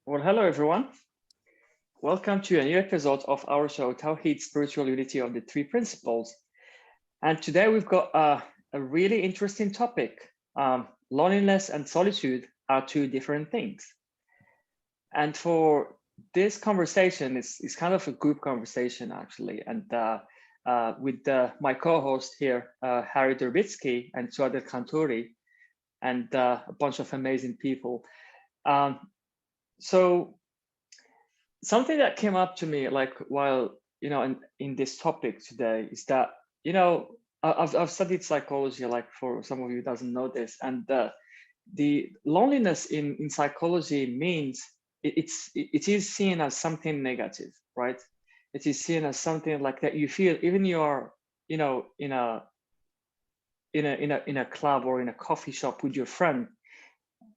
Well, hello everyone. Welcome to a new episode of our show, Tawhid, Spiritual Unity of the Three Principles. And today we've got a really interesting topic. Loneliness and solitude are two different things. And for this conversation, it's kind of a group conversation actually. And with my co-host here, Harry Durbitsky and 𝐥𝐨𝐧𝐞𝐬𝐬 Kanturi, and a bunch of amazing people. So something that came up to me like while in this topic today is that I've studied psychology, like for some of you who doesn't know this, and the loneliness in psychology means it is seen as something negative, right? It is seen as something like that you feel even you are in a club or in a coffee shop with your friend,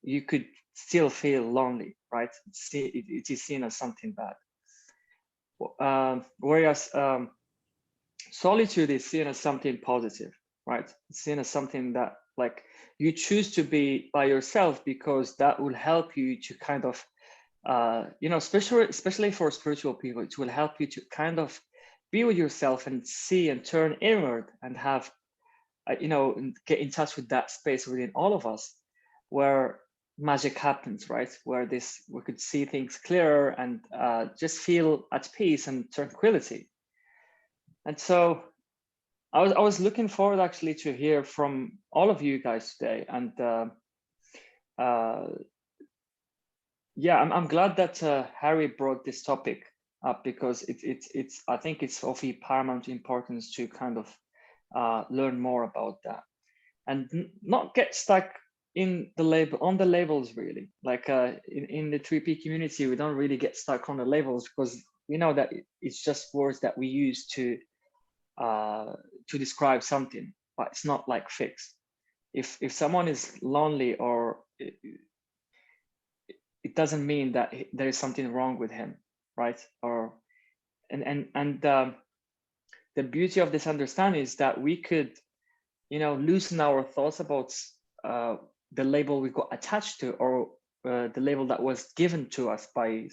you could still feel lonely, right? It is seen as something bad. Whereas solitude is seen as something positive, right? It's seen as something that like you choose to be by yourself because that will help you to kind of, especially for spiritual people, it will help you to kind of be with yourself and see and turn inward and have, get in touch with that space within all of us where magic happens, right? Where we could see things clearer and just feel at peace and tranquility. And so I was looking forward actually to hear from all of you guys today. And yeah, I'm glad that Harry brought this topic up because it's I think it's of paramount importance to kind of learn more about that and not get stuck in the labels really. Like in the 3P community, we don't really get stuck on the labels because we know that it's just words that we use to describe something, but it's not like fixed. If someone is lonely, or it doesn't mean that there is something wrong with him, right? Or and the beauty of this understanding is that we could loosen our thoughts about the label we got attached to, or the label that was given to us by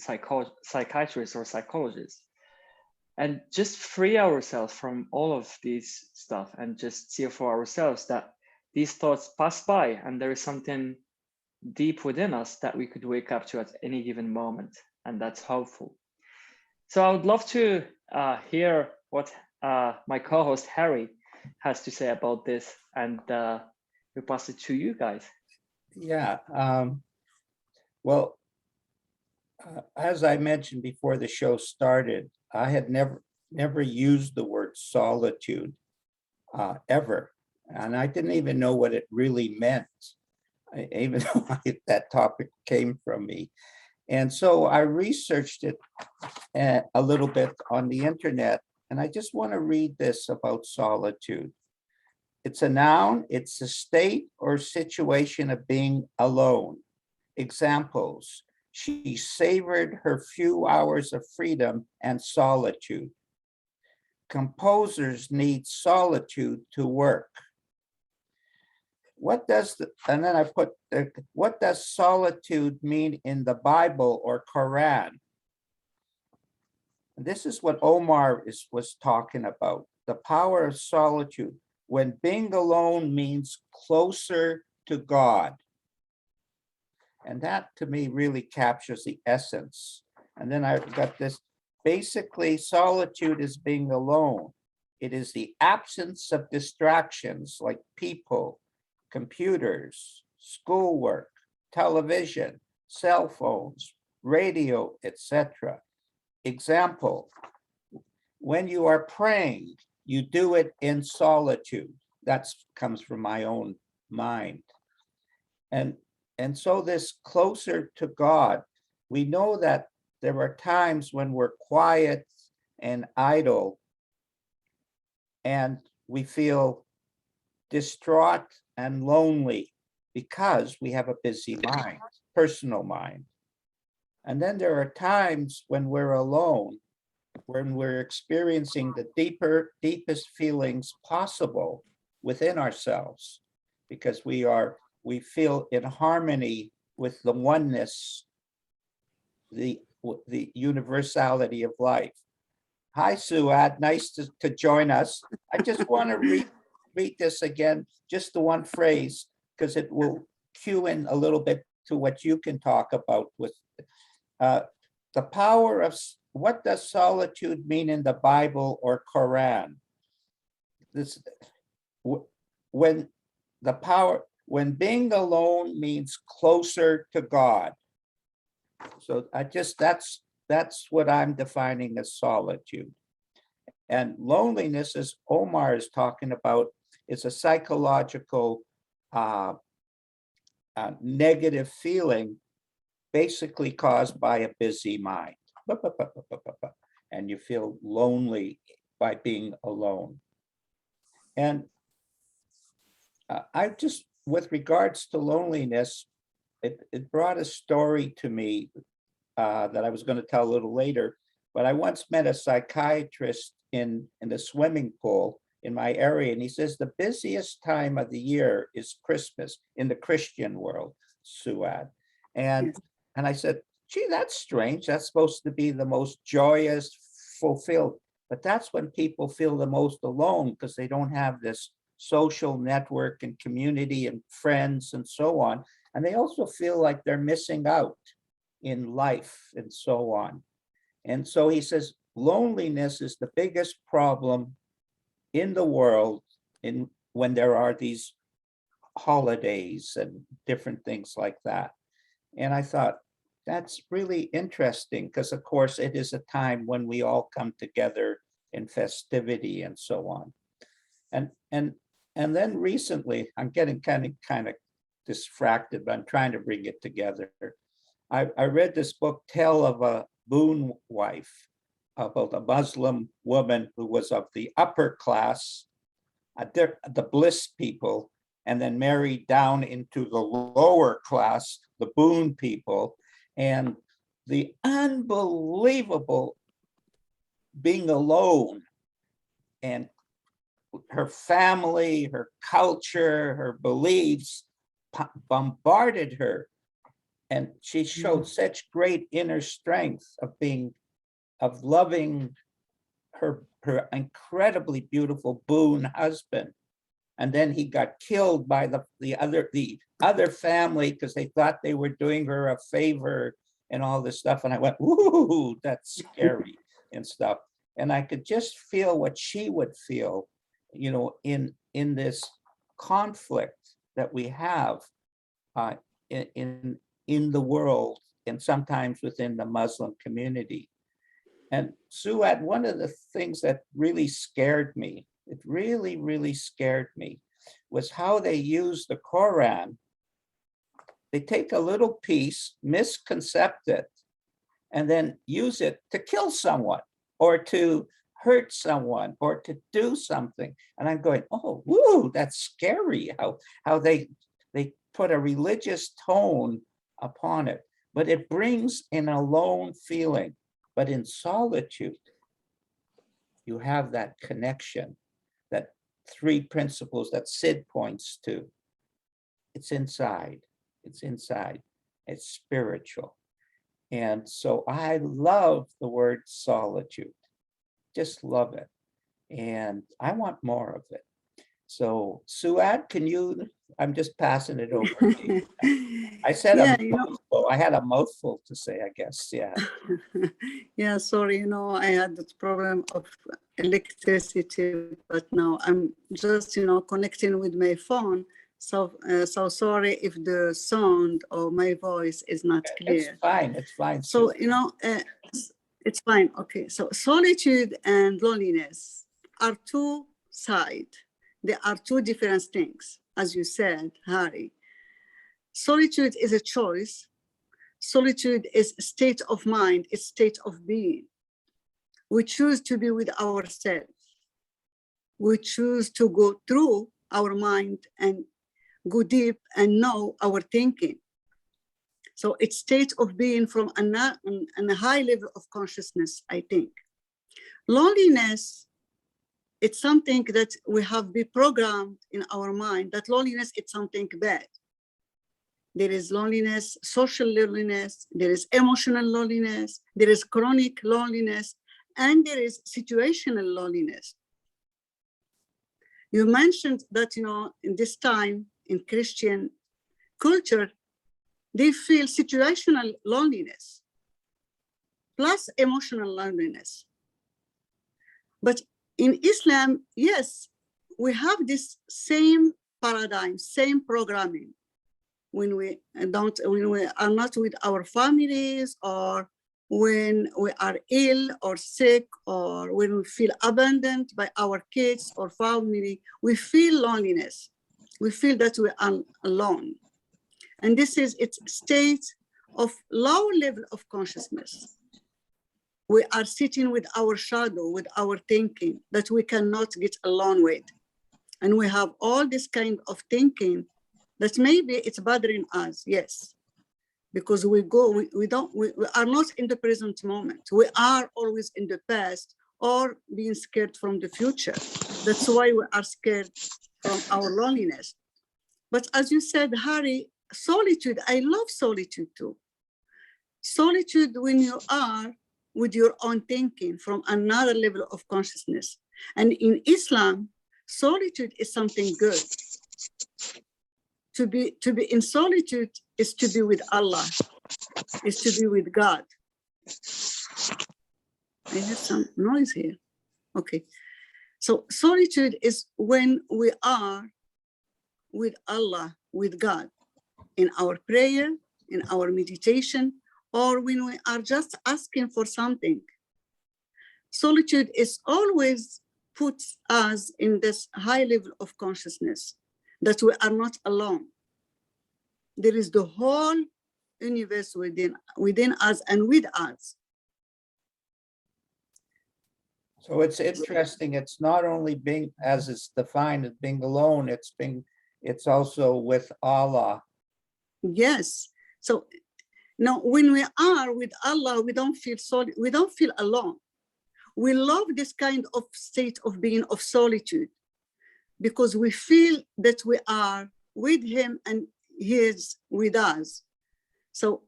psychiatrists or psychologists, and just free ourselves from all of these stuff and just see for ourselves that these thoughts pass by and there is something deep within us that we could wake up to at any given moment, and that's hopeful. So I would love to hear what my co-host Harry has to say about this, and we'll pass it to you guys. Yeah, well, as I mentioned before the show started, I had never used the word solitude ever, and I didn't even know what it really meant, even though that topic came from me. And so I researched it a little bit on the internet, and I just want to read this about solitude. It's a noun, it's a state or situation of being alone. Examples: she savored her few hours of freedom and solitude. Composers need solitude to work. What does solitude mean in the Bible or Quran? This is what Omar was talking about, the power of solitude, when being alone means closer to God. And that to me really captures the essence. And then I've got this, basically solitude is being alone. It is the absence of distractions like people, computers, schoolwork, television, cell phones, radio, etc. Example: when you are praying, you do it in solitude. That comes from my own mind. And so this closer to God, we know that there are times when we're quiet and idle and we feel distraught and lonely because we have a busy mind, personal mind. And then there are times when we're alone, when we're experiencing the deepest feelings possible within ourselves, because we feel in harmony with the oneness the universality of life. Hi, Suad, nice to join us. I just want to read this again, just the one phrase, because it will cue in a little bit to what you can talk about with the power of, what does solitude mean in the Bible or Quran? This, when being alone means closer to God. So that's what I'm defining as solitude. And loneliness, as Omar is talking about, is a psychological negative feeling, basically caused by a busy mind. And you feel lonely by being alone. And I just, with regards to loneliness, it brought a story to me that I was going to tell a little later, but I once met a psychiatrist in the swimming pool in my area, and he says the busiest time of the year is Christmas in the Christian world, Suad. And I said, gee, that's strange. That's supposed to be the most joyous, fulfilled, but that's when people feel the most alone because they don't have this social network and community and friends and so on. And they also feel like they're missing out in life and so on. And so he says, loneliness is the biggest problem in the world when there are these holidays and different things like that. And I thought, that's really interesting because, of course, it is a time when we all come together in festivity and so on. And then recently, I'm getting kind of distracted, but I'm trying to bring it together. I read this book, Tale of a Boon Wife, about a Muslim woman who was of the upper class, the bliss people, and then married down into the lower class, the boon people, and the unbelievable being alone, and her family, her culture, her beliefs bombarded her. And she showed such great inner strength of loving her incredibly beautiful boon husband. And then he got killed by the other family because they thought they were doing her a favor and all this stuff. And I went, ooh, that's scary and stuff. And I could just feel what she would feel, in this conflict that we have in the world and sometimes within the Muslim community. And Suad, one of the things that really scared me, it really, really scared me, was how they use the Quran. They take a little piece, misconcept it, and then use it to kill someone or to hurt someone or to do something. And I'm going, oh, woo, that's scary how they put a religious tone upon it, but it brings an alone feeling. But in solitude, you have that connection, that three principles that Sid points to. It's inside, it's spiritual. And so I love the word solitude, just love it. And I want more of it. So Suad, I'm just passing it over to you. I said I had a mouthful to say, I guess, yeah. Yeah, sorry, I had this problem of electricity, but now I'm just, connecting with my phone. So sorry if the sound or my voice is not clear. It's fine. So, it's fine. Okay, so solitude and loneliness are two sides. They are two different things, as you said, Harry. Solitude is a choice. Solitude is a state of mind, it's a state of being. We choose to be with ourselves. We choose to go through our mind and go deep and know our thinking. So it's state of being from a high level of consciousness, I think. Loneliness, it's something that we have been programmed in our mind that loneliness is something bad. there is loneliness, social loneliness, there is emotional loneliness, there is chronic loneliness, and there is situational loneliness. You mentioned that, in this time in Christian culture, they feel situational loneliness plus emotional loneliness. But in Islam, yes, we have this same paradigm, same programming. When we are not with our families, or when we are ill or sick, or when we feel abandoned by our kids or family, we feel loneliness. We feel that we are alone. And this is its state of low level of consciousness. We are sitting with our shadow, with our thinking that we cannot get along with. And we have all this kind of thinking that maybe it's bothering us, yes. Because we are not in the present moment. We are always in the past or being scared from the future. That's why we are scared from our loneliness. But as you said, Harry, solitude, I love solitude too. Solitude when you are with your own thinking from another level of consciousness. And in Islam, solitude is something good. To be in solitude is to be with Allah, is to be with God. I heard some noise here. Okay. So solitude is when we are with Allah, with God, in our prayer, in our meditation, or when we are just asking for something. Solitude is always puts us in this high level of consciousness that we are not alone. There is the whole universe within us and with us. So it's interesting. It's not only being, as it's defined as being alone, it's also with Allah. Yes. So now when we are with Allah, we don't feel alone. We love this kind of state of being of solitude because we feel that we are with Him and He is with us. So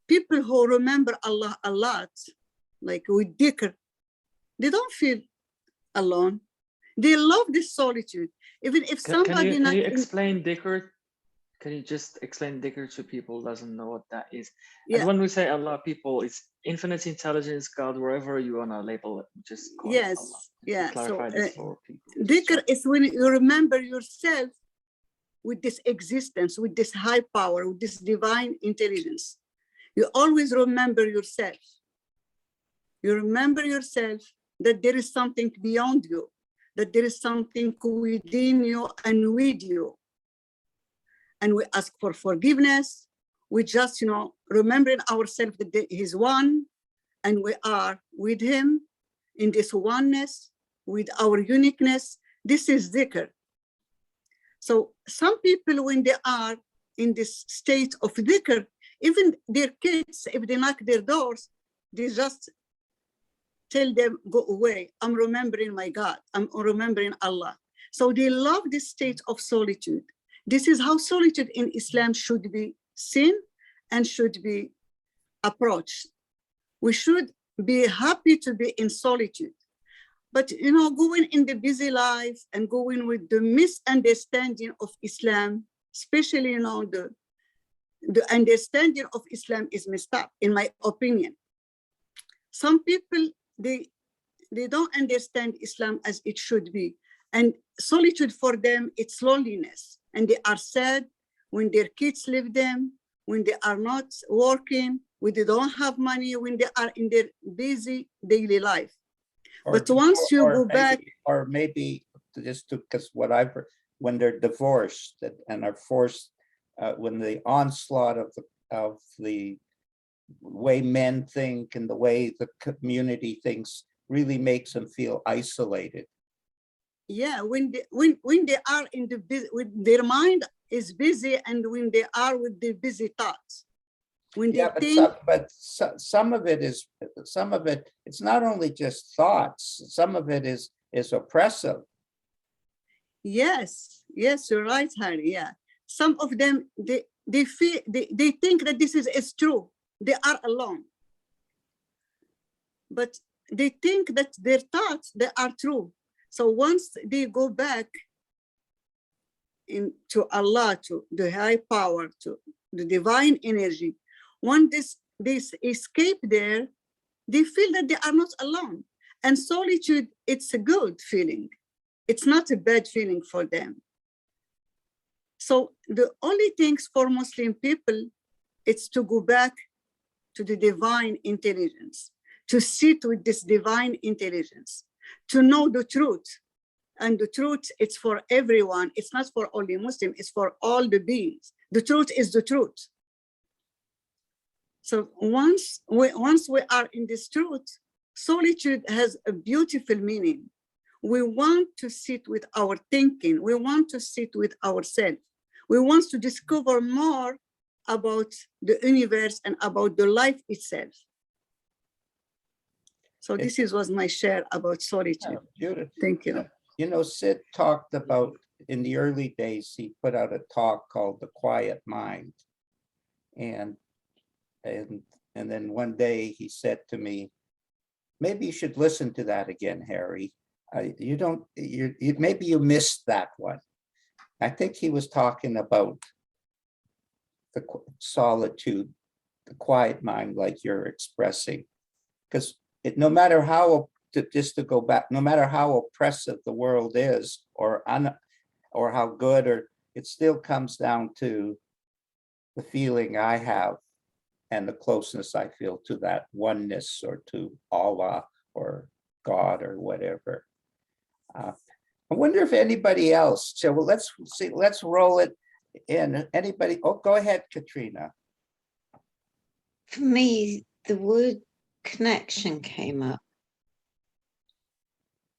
people who remember Allah a lot, like with dhikr, they don't feel alone. They love this solitude. Even if somebody can you explain dhikr? Can you just explain dhikr to people who doesn't know what that is? Yeah. And when we say Allah, people, it's infinite intelligence, God, wherever you want to label it, just call yes. it Allah. Yeah. Clarify this for people. Dhikr is when you remember yourself with this existence, with this high power, with this divine intelligence. You always remember yourself. You remember yourself that there is something beyond you, that there is something within you and with you. And we ask for forgiveness. We just, remembering ourselves that He's one, and we are with Him in this oneness, with our uniqueness. This is dhikr. So some people, when they are in this state of dhikr, even their kids, if they knock their doors, they just tell them, go away. I'm remembering my God. I'm remembering Allah. So they love this state of solitude. This is how solitude in Islam should be seen and should be approached. We should be happy to be in solitude. But, going in the busy life and going with the misunderstanding of Islam, especially, the understanding of Islam is messed up, in my opinion. Some people, they don't understand Islam as it should be. And solitude for them, it's loneliness. And they are sad when their kids leave them, when they are not working, when they don't have money, when they are in their busy daily life. But once you go back, or maybe just because what I've heard, when they're divorced and are forced, when the onslaught of the way men think and the way the community thinks really makes them feel isolated. Yeah, when they are in the busy, with their mind is busy, and when they are with the busy thoughts. When they think, some of it, it's not only just thoughts, some of it is oppressive. Yes, you're right, Harry. Yeah. Some of them, they feel, they think that this is true. They are alone. But they think that their thoughts, they are true. So once they go back into Allah, to the high power, to the divine energy, once they escape there, they feel that they are not alone. And solitude, it's a good feeling. It's not a bad feeling for them. So the only things for Muslim people, it's to go back to the divine intelligence, to sit with this divine intelligence, to know the truth. And the truth, it's for everyone. It's not for only Muslim, it's for all the beings. The truth is the truth. So once we are in this truth, solitude has a beautiful meaning. We want to sit with our thinking. We want to sit with ourselves. We want to discover more about the universe and about the life itself. So this was my share about solitude. Beautiful. Thank you. You know, Sid talked about, in the early days, he put out a talk called The Quiet Mind. And then one day he said to me, maybe you should listen to that again, Harry. Maybe you missed that one. I think he was talking about the solitude, the quiet mind, like you're expressing. Because no matter how, just to go back, no matter how oppressive the world is, or how good, or it still comes down to the feeling I have and the closeness I feel to that oneness, or to Allah or God or whatever. I wonder if anybody else. So let's see. Let's roll it in. Anybody? Oh, go ahead, Katrina. For me, the word connection came up,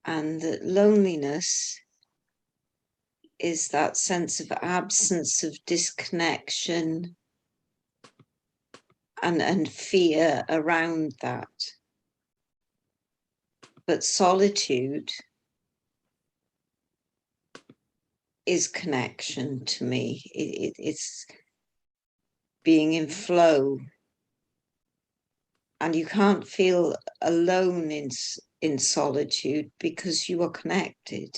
and that loneliness is that sense of absence, of disconnection, and fear around that. But solitude is connection to me. It's being in flow, and you can't feel alone in solitude because you are connected.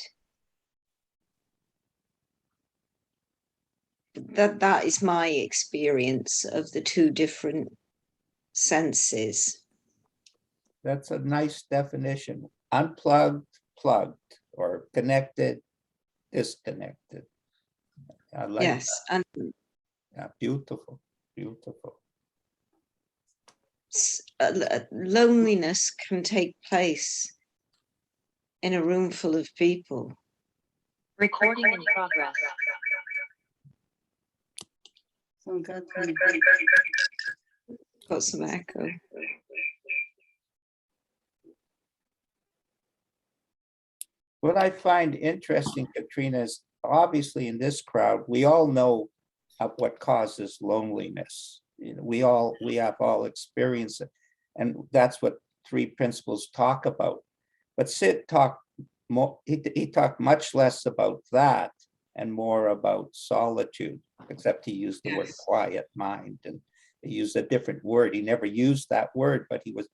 That is my experience of the two different senses. That's a nice definition. Unplugged, plugged, or connected, disconnected. I like Yes, that. and Yeah, beautiful, beautiful. Loneliness can take place in a room full of people. Recording in progress. Oh, God. Got some echo. What I find interesting, Katrina, is obviously in this crowd, we all know of what causes loneliness. You know, we have all experienced it, and that's what three principles talk about. But Sid talked more. He talked much less about that and more about solitude. Except he used the word quiet mind, and he used a different word. He never used that word, but he was,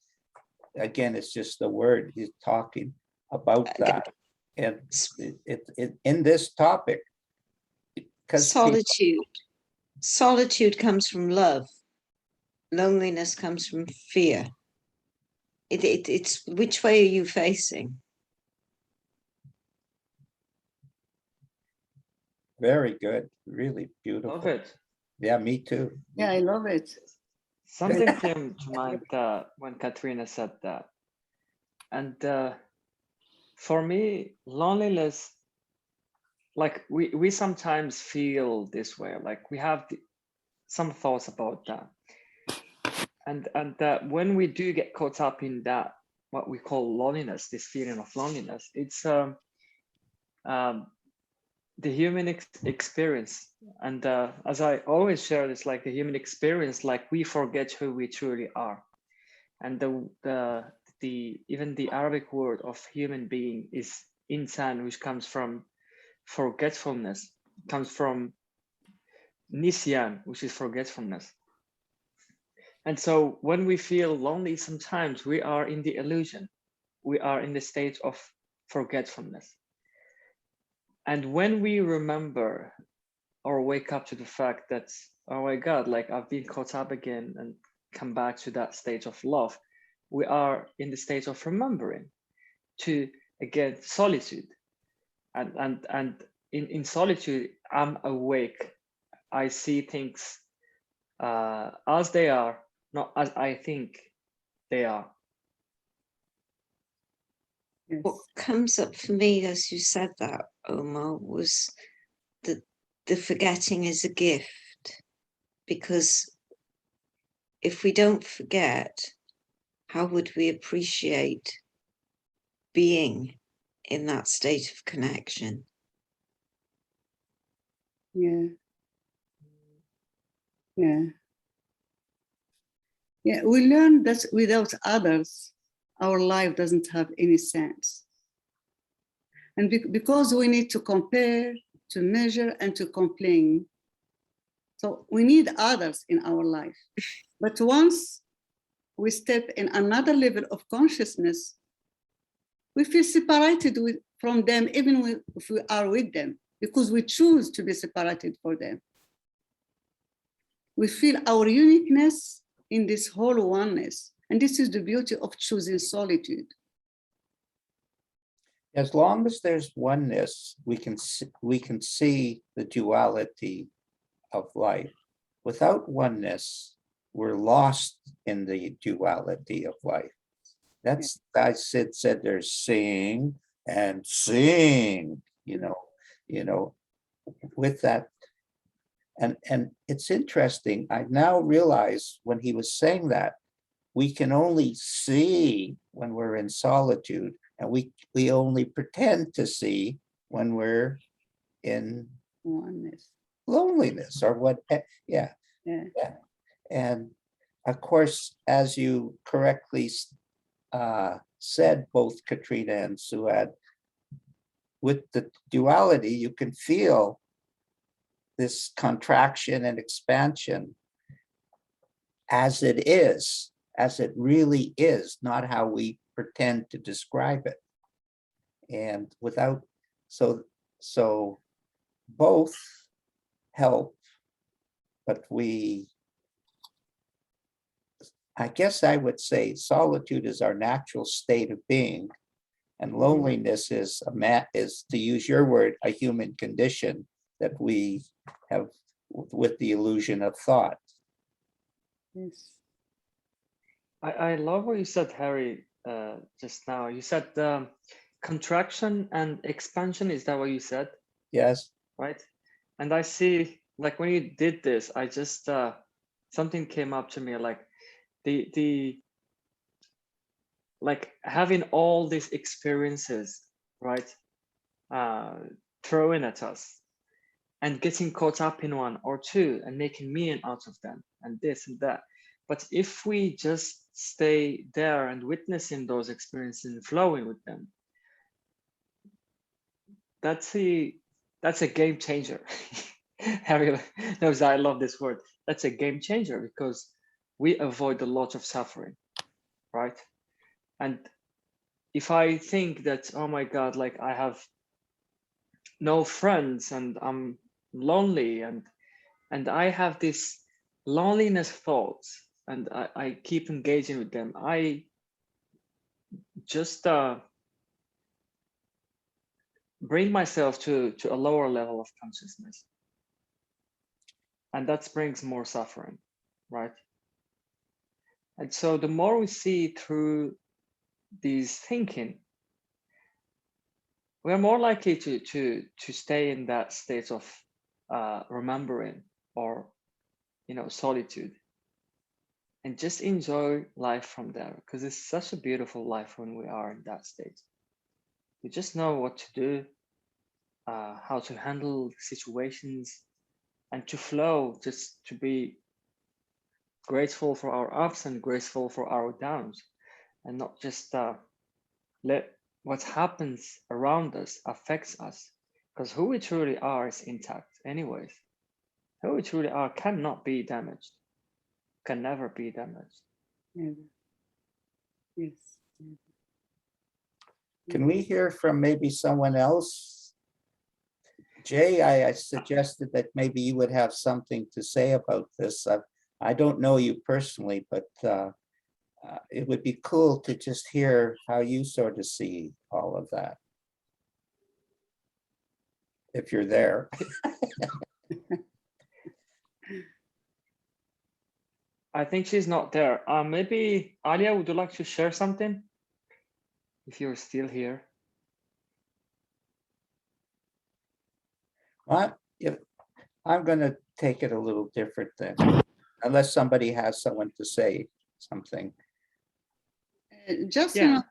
again, it's just the word. He's talking about that. And it in this topic, because solitude comes from love. Loneliness comes from fear. It's which way are you facing? very good, really beautiful. Love it. Yeah, me too. Yeah, I love it. Something came to mind when Katrina said that. And for me, loneliness, like we sometimes feel this way, like we have some thoughts about that. And when we do get caught up in that, what we call loneliness, this feeling of loneliness, it's the human experience. And as I always share this, like the human experience, like we forget who we truly are. And even the Arabic word of human being is insan, which comes from forgetfulness, comes from nisyan, which is forgetfulness. And so when we feel lonely, sometimes we are in the illusion. We are in the state of forgetfulness. And when we remember or wake up to the fact that, oh my God, like I've been caught up again and come back to that state of love, we are in the state of remembering to, again, solitude. And in solitude, I'm awake. I see things as they are, not as I think they are. Yes. What comes up for me as you said that, Omar, was that the forgetting is a gift, because if we don't forget, how would we appreciate being in that state of connection? Yeah. Yeah. Yeah, we learn that without others, our life doesn't have any sense. And because we need to compare, to measure, and to complain, so we need others in our life. But once we step in another level of consciousness, we feel separated from them, even if we are with them, because we choose to be separated from them. We feel our uniqueness in this whole oneness. And this is the beauty of choosing solitude. As long as there's oneness, we can see the duality of life. Without oneness, we're lost in the duality of life. That's, as Sid said, there's seeing and seeing, you know, with that. And it's interesting. I now realize when he was saying that, we can only see when we're in solitude, and we only pretend to see when we're in Oneness. loneliness or what. Yeah. And of course, as you correctly said, both Katrina and Suad, with the duality, you can feel this contraction and expansion as it is, as it really is, not how we pretend to describe it. And without, so both help, but I guess I would say solitude is our natural state of being, and loneliness is to use your word, a human condition that we have with the illusion of thought. Yes. I love what you said, Harry, just now. You said contraction and expansion. Is that what you said? Yes. Right. And I see, like when you did this, I just something came up to me, like the like having all these experiences, right, thrown at us, and getting caught up in one or two and making meaning out of them, and this and that. But if we just stay there and witnessing those experiences and flowing with them, that's a game changer. Harry knows I love this word. That's a game changer, because we avoid a lot of suffering, right? And if I think that, oh my God, like I have no friends and I'm lonely, and I have this loneliness thoughts, and I keep engaging with them, I just bring myself to a lower level of consciousness, and that brings more suffering, right? And so the more we see through these thinking, we're more likely to stay in that state of remembering, or solitude, and just enjoy life from there, because it's such a beautiful life when we are in that state. We just know what to do, how to handle situations, and to flow, just to be grateful for our ups and grateful for our downs, and not just let what happens around us affects us, because who we truly are is intact anyways. who we truly are cannot be damaged, can never be damaged. Never. Yes. Can we hear from maybe someone else? Jay, I suggested that maybe you would have something to say about this. I don't know you personally, but it would be cool to just hear how you sort of see all of that. If you're there. I think she's not there. Maybe Alia, would you like to share something? If you're still here. I'm going to take it a little different then, unless somebody has someone to say something. Just Yeah.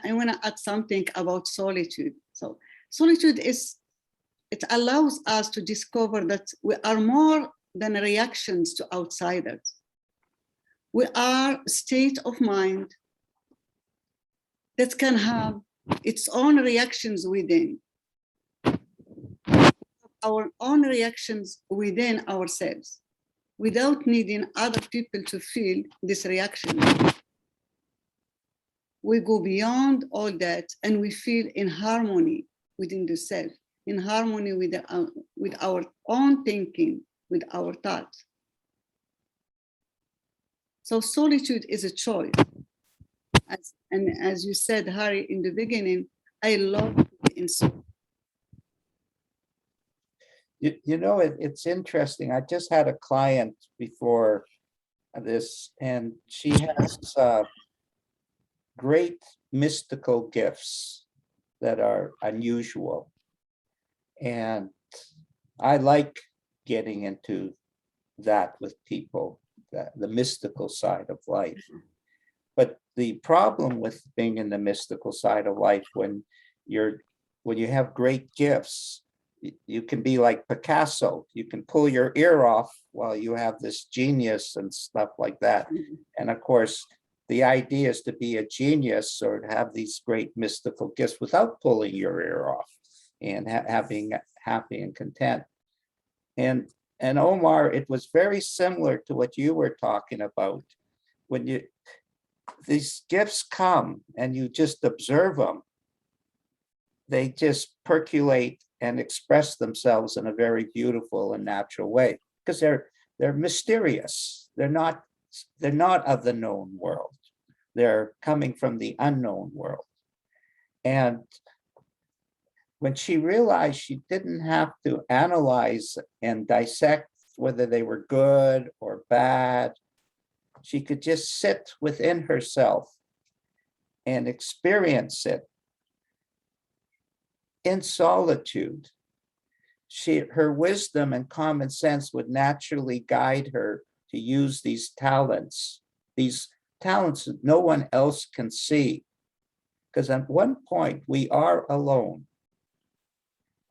I wanna add something about solitude. So solitude it allows us to discover that we are more than reactions to outsiders. We are a state of mind that can have its own reactions within. Our own reactions within ourselves, without needing other people to feel this reaction. We go beyond all that and we feel in harmony within the self, in harmony with our own thinking, with our thoughts. So solitude is a choice. As you said, Harry, in the beginning, I love to be in solitude. You know, it's interesting. I just had a client before this, and she has great mystical gifts that are unusual. And I like getting into that with people, the mystical side of life. But the problem with being in the mystical side of life, when you have great gifts, you can be like Picasso. You can pull your ear off while you have this genius and stuff like that. And of course, the idea is to be a genius or to have these great mystical gifts without pulling your ear off and having happy and content. And Omar, it was very similar to what you were talking about. When these gifts come and you just observe them, they just percolate and express themselves in a very beautiful and natural way, because they're mysterious. They're not of the known world. They're coming from the unknown world. And when she realized she didn't have to analyze and dissect whether they were good or bad, she could just sit within herself and experience it in solitude. Her wisdom and common sense would naturally guide her to use these talents that no one else can see. Because at one point we are alone.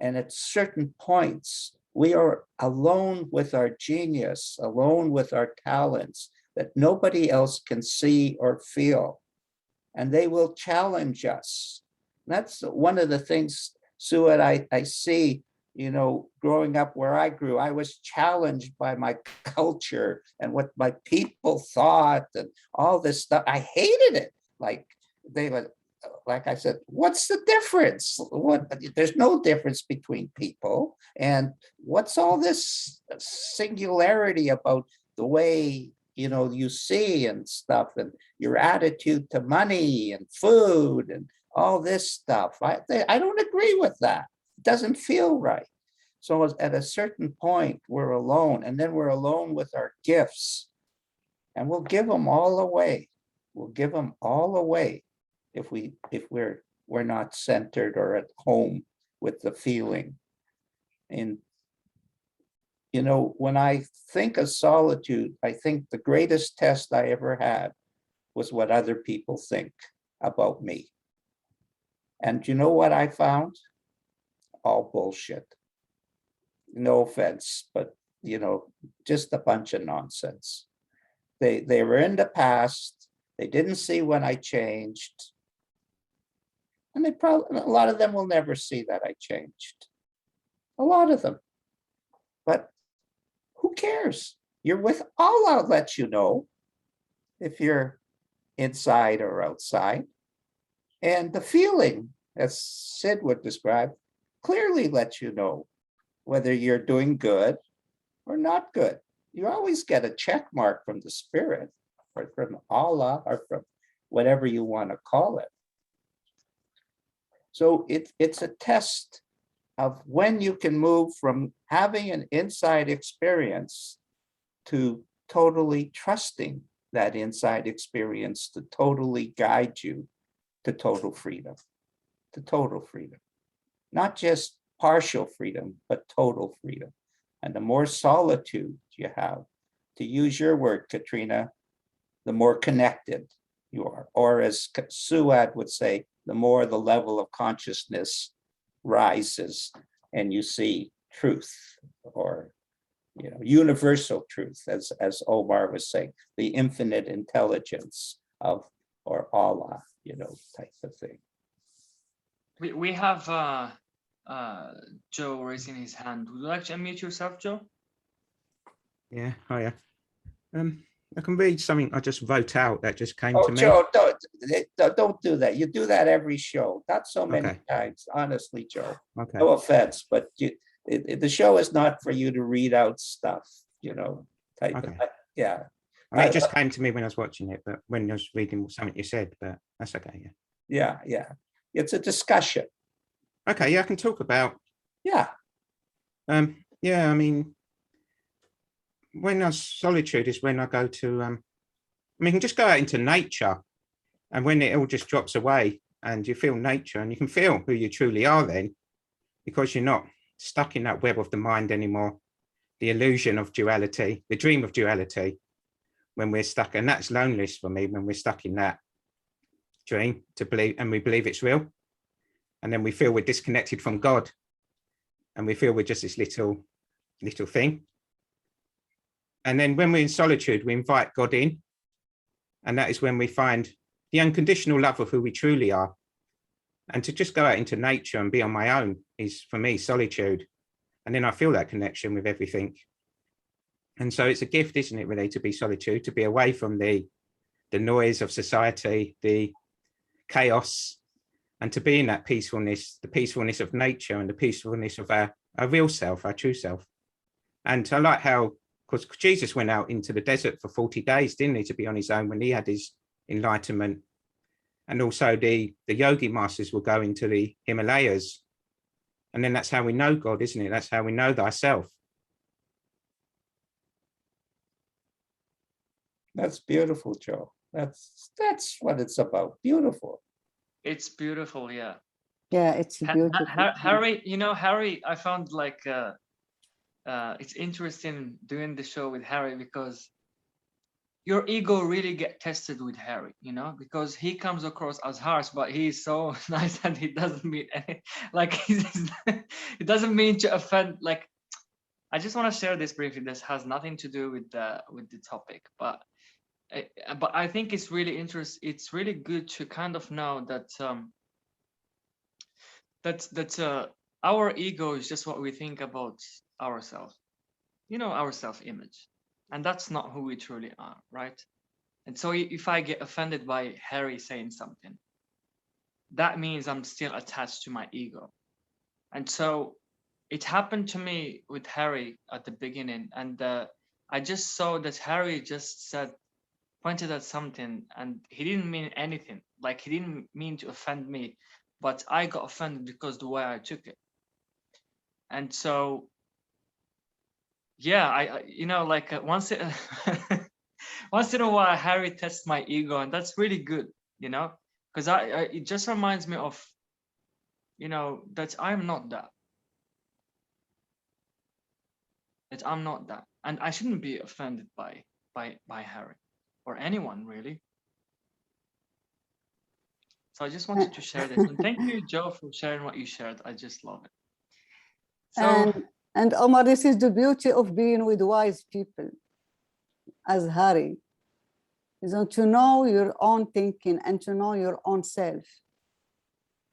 And at certain points, we are alone with our genius, alone with our talents that nobody else can see or feel. And they will challenge us. That's one of the things, Sue, I see, you know, growing up where I grew, I was challenged by my culture and what my people thought and all this stuff. I hated it. Like I said, what's the difference? There's no difference between people. And what's all this singularity about the way, you know, you see and stuff, and your attitude to money and food and all this stuff? I don't agree with that. It doesn't feel right. So at a certain point, we're alone, and then we're alone with our gifts, and we'll give them all away. We'll give them all away if we're not centered or at home with the feeling. And you know, when I think of solitude, I think the greatest test I ever had was what other people think about me. And you know what I found? All bullshit. No offense, but you know, just a bunch of nonsense. They were in the past. They didn't see when I changed. And a lot of them will never see that I changed. A lot of them. But who cares? You're with Allah, lets you know if you're inside or outside. And the feeling, as Sid would describe, clearly lets you know whether you're doing good or not good. You always get a check mark from the spirit or from Allah or from whatever you want to call it. So it's a test of when you can move from having an inside experience to totally trusting that inside experience to totally guide you to total freedom, not just partial freedom, but total freedom. And the more solitude you have, to use your word, Katrina, the more connected you are. Or as Suad would say, the more the level of consciousness rises and you see truth, or universal truth, as Omar was saying, the infinite intelligence of, or Allah, type of thing. We have Joe raising his hand. Would you like to unmute yourself, Joe? Yeah, hiya. I can read something I just wrote out that just came Oh, to me. Joe, don't do that. You do that every show. Not so many times, honestly, Joe. Okay. No offense, but the show is not for you to read out stuff, type of, yeah. I mean, it just came to me when I was watching it, but when I was reading something you said, but that's okay, yeah. Yeah. It's a discussion. Okay, yeah, I can talk about. Yeah. Yeah, I mean, when I solitude is when I go to, I mean, you can just go out into nature, and when it all just drops away and you feel nature and you can feel who you truly are then, because you're not stuck in that web of the mind anymore, the illusion of duality, the dream of duality, when we're stuck. And that's loneliness for me, when we're stuck in that dream to believe, and we believe it's real. And then we feel we're disconnected from God, and we feel we're just this little thing. And then when we're in solitude, we invite God in. And that is when we find the unconditional love of who we truly are. And to just go out into nature and be on my own is, for me, solitude. And then I feel that connection with everything. And so it's a gift, isn't it, really, to be solitude, to be away from the noise of society, the chaos, and to be in that peacefulness, the peacefulness of nature and the peacefulness of our real self, our true self. And I like how, because Jesus went out into the desert for 40 days, didn't he, to be on his own when he had his enlightenment. And also the yogi masters will go into the Himalayas. And then that's how we know God, isn't it? That's how we know thyself. That's beautiful, Joe. That's what it's about. Beautiful. It's beautiful, yeah. Yeah, it's beautiful. Harry, Harry, I found like it's interesting doing the show with Harry, because your ego really get tested with Harry, because he comes across as harsh, but he's so nice and he doesn't mean any, like he doesn't mean to offend. Like, I just want to share this briefly. This has nothing to do with the topic, but I think it's really interesting. It's really good to kind of know that that our ego is just what we think about ourselves, our self-image, and that's not who we truly are, right? And so if I get offended by Harry saying something, that means I'm still attached to my ego. And so it happened to me with Harry at the beginning, and I just saw that Harry just pointed at something, and he didn't mean anything. Like, he didn't mean to offend me, but I got offended because the way I took it. And so, yeah, I like once in a while, Harry tests my ego, and that's really good, because it just reminds me of, that I'm not that. That I'm not that, and I shouldn't be offended by Harry or anyone, really. So I just wanted to share this, and thank you, Joe, for sharing what you shared. I just love it. So, and Omar, this is the beauty of being with wise people, as Harry, is to know your own thinking and to know your own self,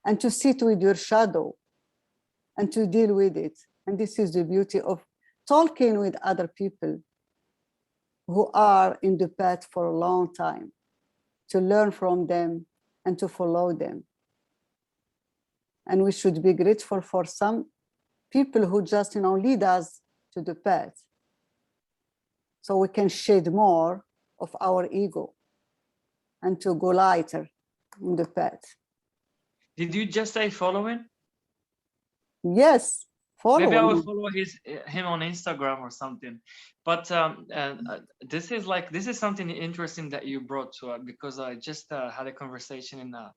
and to sit with your shadow and to deal with it. And this is the beauty of talking with other people who are in the path for a long time, to learn from them and to follow them. And we should be grateful for some people who just, lead us to the path, so we can shed more of our ego and to go lighter in the path. Did you just say following? Yes, Maybe I will following. follow him on Instagram or something. But this is something interesting that you brought to it, because I just had a conversation in a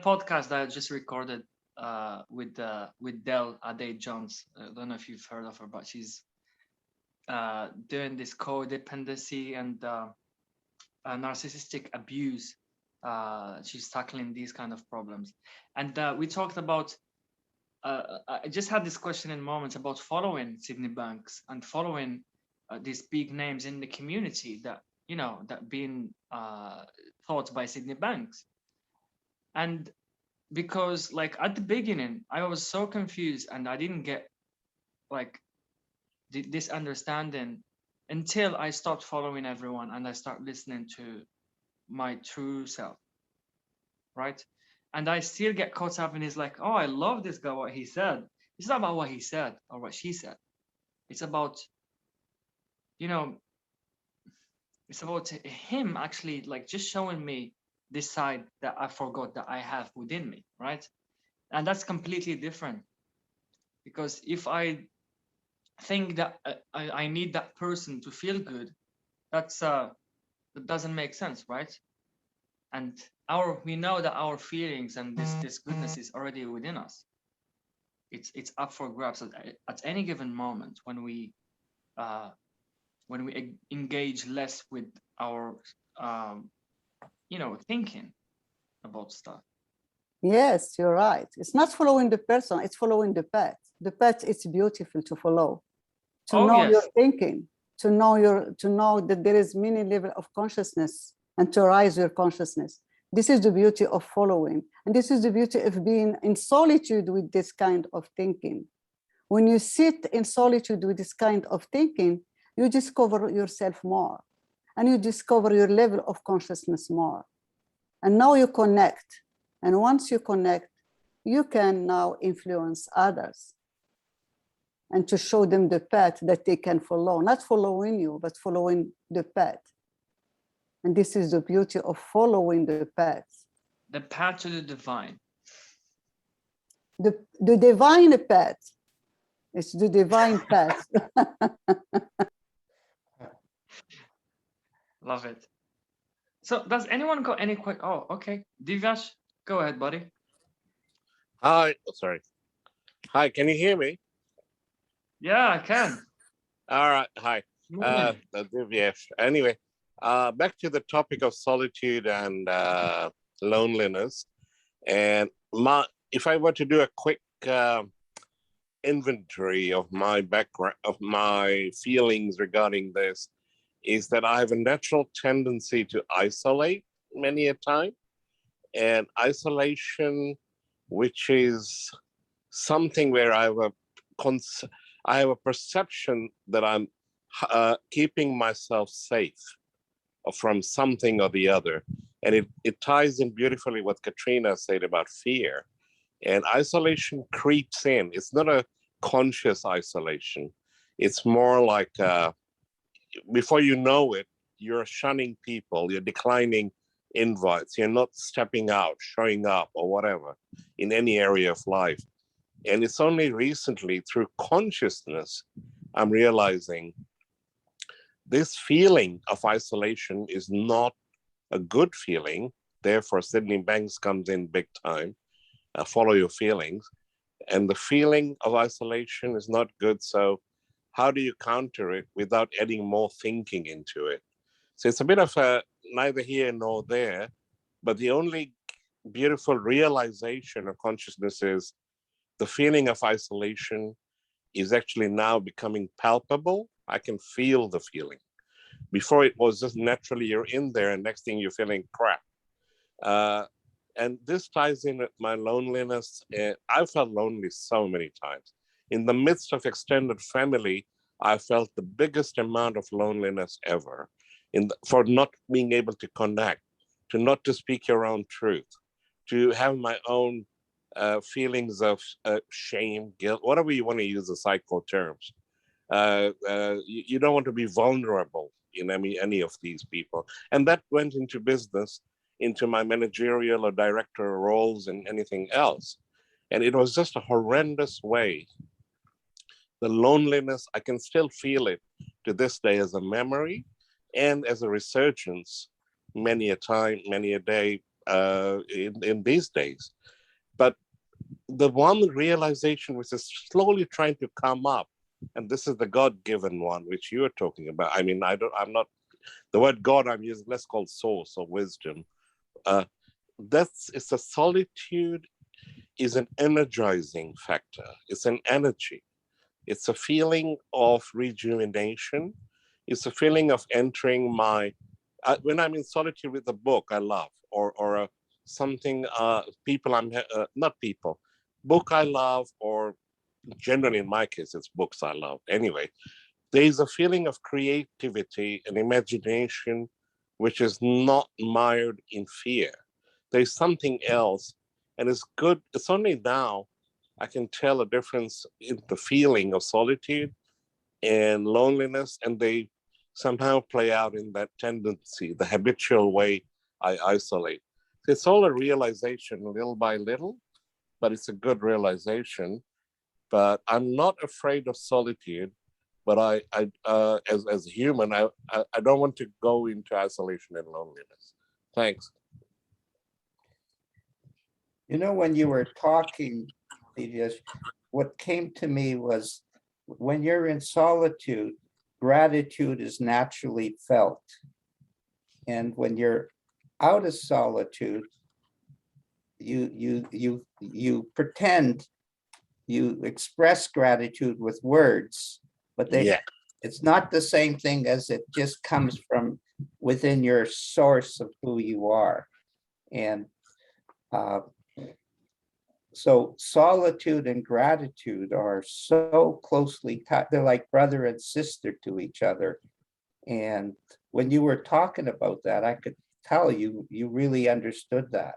podcast that I just recorded with 𝐿𝐵 Jones. I don't know if you've heard of her, but she's doing this codependency and narcissistic abuse. She's tackling these kind of problems, and we talked about. I just had this question in moments about following Sydney Banks and following these big names in the community that that being taught by Sydney Banks, and because like at the beginning I was so confused and I didn't get like this understanding until I stopped following everyone and I start listening to my true self, right? And I still get caught up in his like, oh, I love this guy, what he said. It's not about what he said or what she said. It's about, it's about him actually like just showing me this side that I forgot that I have within me, right? And that's completely different. Because if I think that I need that person to feel good, that doesn't make sense, right? And we know that our feelings and this goodness is already within us. It's up for grabs at any given moment when we engage less with our thinking about stuff. Yes, you're right. It's not following the person, it's following the path. The path is beautiful to follow, to know yes. your thinking, to know that there is many level of consciousness and to rise your consciousness. This is the beauty of following. And this is the beauty of being in solitude with this kind of thinking. When you sit in solitude with this kind of thinking, you discover yourself more and you discover your level of consciousness more. And now you connect. And once you connect, you can now influence others and to show them the path that they can follow, not following you, but following the path. And this is the beauty of following the path. The path to the divine. The divine path. It's the divine path. Love it. So does anyone got any quick? Oh, okay. Divyash, go ahead, buddy. Hi, sorry. Hi, can you hear me? Yeah, I can. All right, hi. Divyesh. Anyway, back to the topic of solitude and loneliness. And if I were to do a quick inventory of my background, of my feelings regarding this, is that I have a natural tendency to isolate many a time. And isolation, which is something where I have a perception that I'm keeping myself safe from something or the other. And it ties in beautifully what Katrina said about fear. And isolation creeps in. It's not a conscious isolation. It's more like before you know it, you're shunning people, you're declining invites, you're not stepping out, showing up or whatever in any area of life. And it's only recently through consciousness, I'm realizing this feeling of isolation is not a good feeling. Therefore, Sydney Banks comes in big time. Follow your feelings. And the feeling of isolation is not good. So how do you counter it without adding more thinking into it? So it's a bit of a neither here nor there, but the only beautiful realization of consciousness is the feeling of isolation is actually now becoming palpable. I can feel the feeling. Before it was just naturally you're in there and next thing you're feeling crap. And this ties in with my loneliness. I've felt lonely so many times. In the midst of extended family, I felt the biggest amount of loneliness ever for not being able to connect, to not to speak your own truth, to have my own feelings of shame, guilt, whatever you want to use the psycho terms. You don't want to be vulnerable in any of these people. And that went into business, into my managerial or director roles and anything else. And it was just a horrendous way. The loneliness, I can still feel it to this day as a memory and as a resurgence many a time, many a day in these days. But the one realization which is slowly trying to come up, and this is the God-given one, which you are talking about. I mean, I'm not, the word God I'm using, let's call source or wisdom. It's a solitude is an energizing factor. It's an energy. It's a feeling of rejuvenation. It's a feeling of entering when I'm in solitude with a book I love, or something, book I love, or generally in my case, it's books I love. Anyway, there's a feeling of creativity and imagination, which is not mired in fear. There's something else, and it's good. It's only now I can tell a difference in the feeling of solitude and loneliness, and they somehow play out in that tendency, the habitual way I isolate. It's all a realization little by little, but it's a good realization. But I'm not afraid of solitude, but as a human, I don't want to go into isolation and loneliness. Thanks. You know, when you were talking, Divyesh, what came to me was when you're in solitude, gratitude is naturally felt. And when you're out of solitude, you pretend, you express gratitude with words, but it's not the same thing as it just comes from within your source of who you are. And so solitude and gratitude are so closely tied. They're like brother and sister to each other. And when you were talking about that, I could tell you really understood that.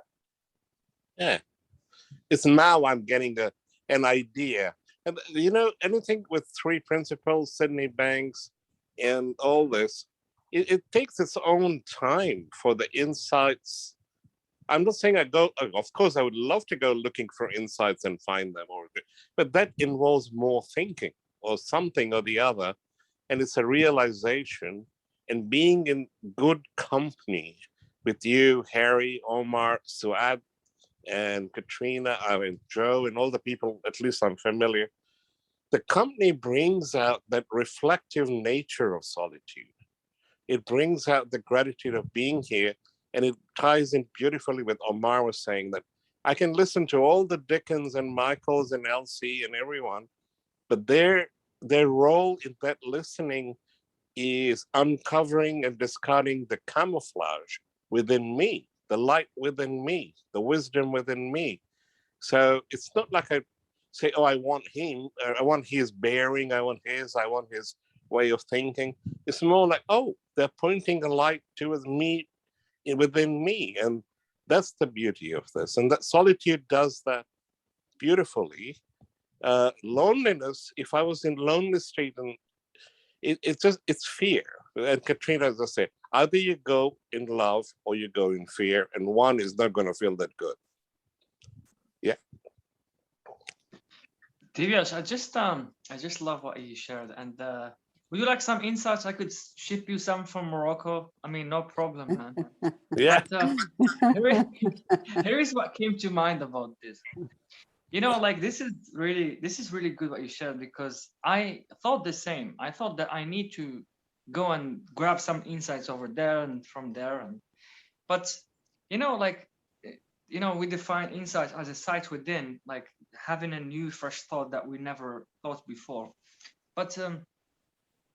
Yeah, it's now I'm getting an idea. And you know, anything with 3 principles, Sydney Banks, and all this, it takes its own time for the insights. I'm not saying of course, I would love to go looking for insights and find them, but that involves more thinking or something or the other. And it's a realization, and being in good company with you, Harry, Omar, Suad, and Katrina, Joe, and all the people, at least I'm familiar. The company brings out that reflective nature of solitude. It brings out the gratitude of being here. And it ties in beautifully with Omar was saying that I can listen to all the Dickens and Michaels and Elsie and everyone, but their role in that listening is uncovering and discarding the camouflage within me, the light within me, the wisdom within me. So it's not like I say, oh, I want him, I want his bearing, I want his way of thinking. It's more like, oh, they're pointing a light towards me, within me. And that's the beauty of this. And that solitude does that beautifully. Loneliness, if I was in lonely state, and it's fear. And Katrina, as I said, either you go in love or you go in fear, and one is not going to feel that good. Yeah. Divyash, I just love what you shared. And would you like some insights? I could ship you some from Morocco. I mean, no problem, man. Yeah. But here is what came to mind about this. You know, like this is really good what you shared, because I thought the same. I thought that I need to go and grab some insights over there and from there. But you know, like, you know, we define insights as a sight within, like having a new fresh thought that we never thought before. But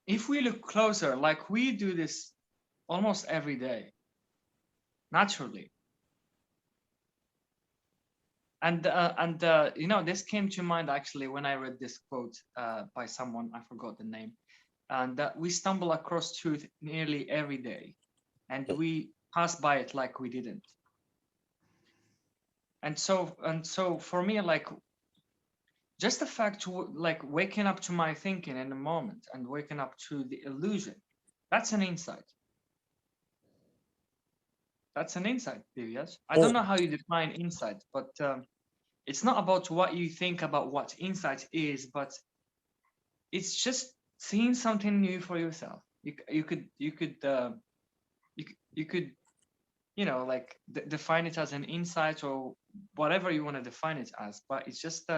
if we look closer, like we do this almost every day, naturally. You know, this came to mind actually when I read this quote by someone, I forgot the name, and that we stumble across truth nearly every day, and we pass by it like we didn't. And so for me, like, just the fact to like waking up to my thinking in the moment and waking up to the illusion, that's an insight. That's an insight, Divyas. I don't know how you define insight, but it's not about what you think about what insight is, but it's just seeing something new for yourself. You could you know, like define it as an insight or whatever you want to define it as, but it's just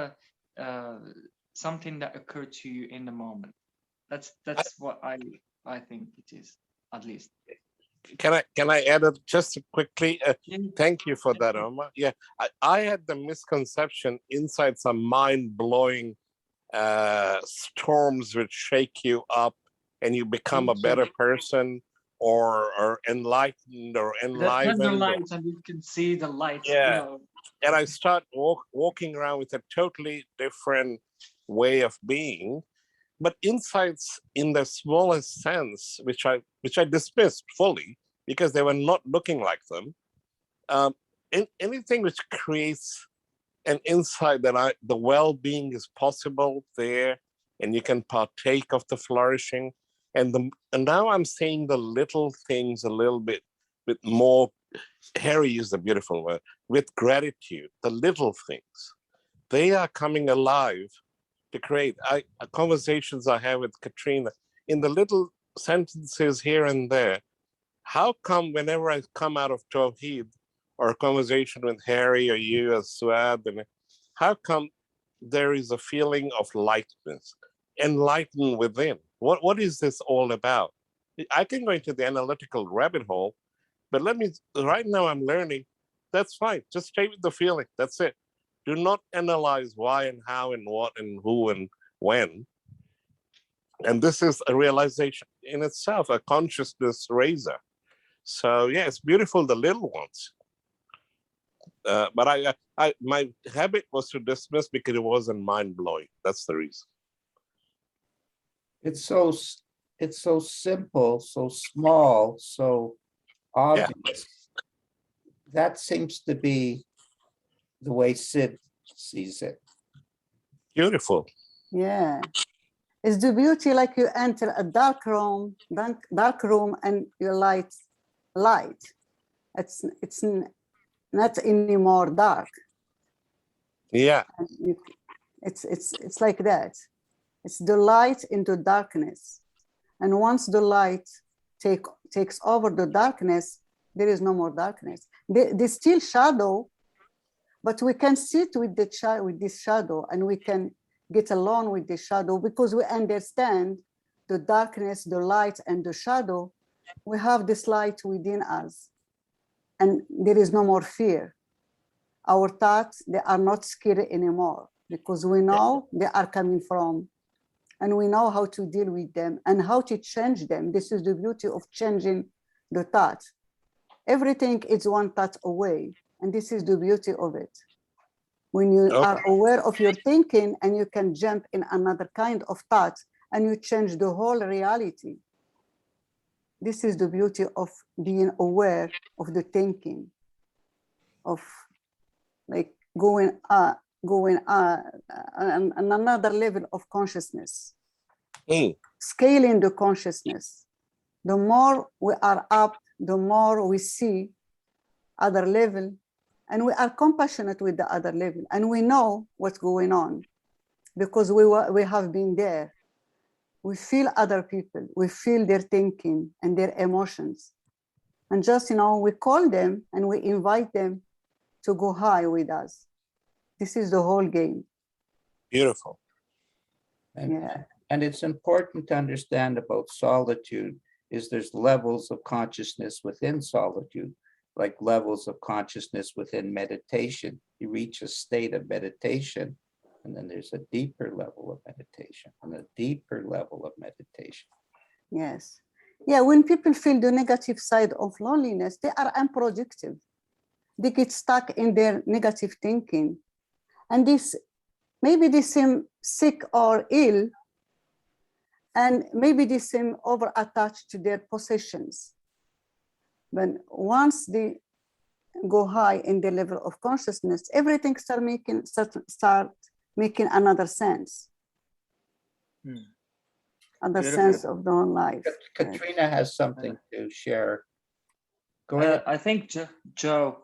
something that occurred to you in the moment. That's what I think it is, at least. Can I add it just quickly? Yeah. Thank you for that, Omar. Yeah, I had the misconception insights are mind-blowing storms which shake you up and you become a better person, or enlightened or The enlivened. lights, and you can see the lights. Yeah. You know. And I start walking around with a totally different way of being. But insights in the smallest sense, which I dismissed fully because they were not looking like them. Anything which creates an insight that the well-being is possible there, and you can partake of the flourishing. And now I'm seeing the little things a little bit with more. Harry used a beautiful word, with gratitude. The little things, they are coming alive to create. Conversations I have with Katrina, in the little sentences here and there, how come whenever I come out of Tawheed or a conversation with Harry or you or Suad, how come there is a feeling of lightness, enlightened within? What is this all about? I can go into the analytical rabbit hole, but right now I'm learning, that's fine. Just stay with the feeling, that's it. Do not analyze why and how and what and who and when. And this is a realization in itself, a consciousness raiser. So yeah, it's beautiful, the little ones. But my habit was to dismiss because it wasn't mind-blowing. That's the reason. It's so simple, so small, so obvious. Yeah. That seems to be the way Sid sees it. Beautiful. Yeah. It's the beauty, like you enter a dark room and you light. It's not anymore dark. Yeah. It's like that. It's the light into darkness. And once the light takes over the darkness, there is no more darkness. There's still shadow, but we can sit with this shadow, and we can get along with the shadow because we understand the darkness, the light, and the shadow. We have this light within us, and there is no more fear. Our thoughts, they are not scary anymore because we know they are coming from, and we know how to deal with them and how to change them. This is the beauty of changing the thought. Everything is one thought away, and this is the beauty of it. When you are aware of your thinking, and you can jump in another kind of thought, and you change the whole reality. This is the beauty of being aware of the thinking, of like going on another level of consciousness, scaling the consciousness. The more we are up, the more we see other level, and we are compassionate with the other level, and we know what's going on because we have been there. We feel other people, we feel their thinking and their emotions, and just, we call them and we invite them to go high with us. This is the whole game. Beautiful. And it's important to understand about solitude is there's levels of consciousness within solitude, like levels of consciousness within meditation. You reach a state of meditation, and then there's a deeper level of meditation and a deeper level of meditation. Yes. Yeah, when people feel the negative side of loneliness, they are unproductive. They get stuck in their negative thinking. And this, maybe they seem sick or ill, and maybe they seem over attached to their possessions. But once they go high in the level of consciousness, everything start making another sense. Another Beautiful. sense of their own life. Katrina has something to share. Go ahead. I think Joe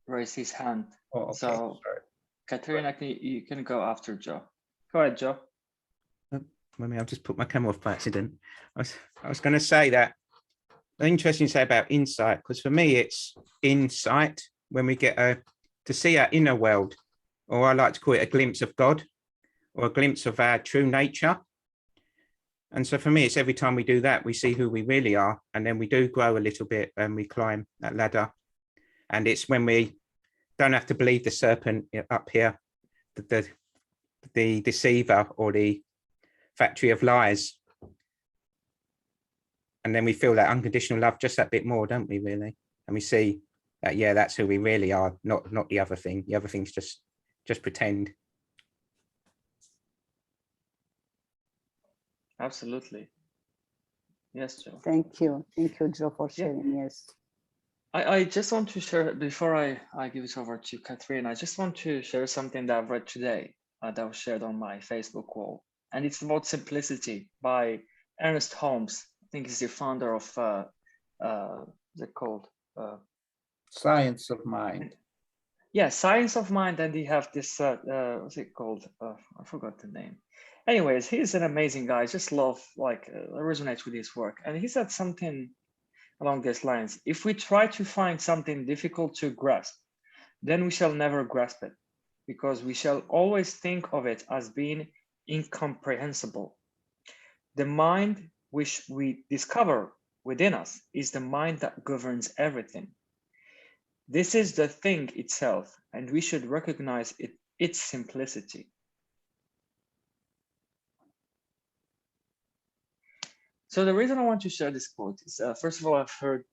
raised his hand. Oh, okay. So, Sorry. Katrina, you can go after Joe. Go ahead, Joe. I'll just put my camera off by accident. I was going to say that interesting to say about insight, because for me it's insight when we get to see our inner world, or I like to call it a glimpse of God, or a glimpse of our true nature. And so for me, it's every time we do that, we see who we really are, and then we do grow a little bit and we climb that ladder. And it's when we don't have to believe the serpent up here, the deceiver or the factory of lies. And then we feel that unconditional love just that bit more, don't we, really? And we see that, yeah, that's who we really are, not the other thing. The other thing's just pretend. Absolutely. Yes, Joe. Thank you, Joe, for sharing. Yes. I just want to share, before I give it over to Catherine, I just want to share something that I've read today that was shared on my Facebook wall. And it's about Simplicity by Ernest Holmes. I think he's the founder of, what's it called? Science of Mind. Yeah, Science of Mind. And they have this, what's it called? I forgot the name. Anyways, he's an amazing guy. I just love, like, resonates with his work. And he said something along these lines. If we try to find something difficult to grasp, then we shall never grasp it, because we shall always think of it as being incomprehensible. The mind which we discover within us is the mind that governs everything. This is the thing itself, and we should recognize its simplicity. So the reason I want to share this quote is, first of all, I've heard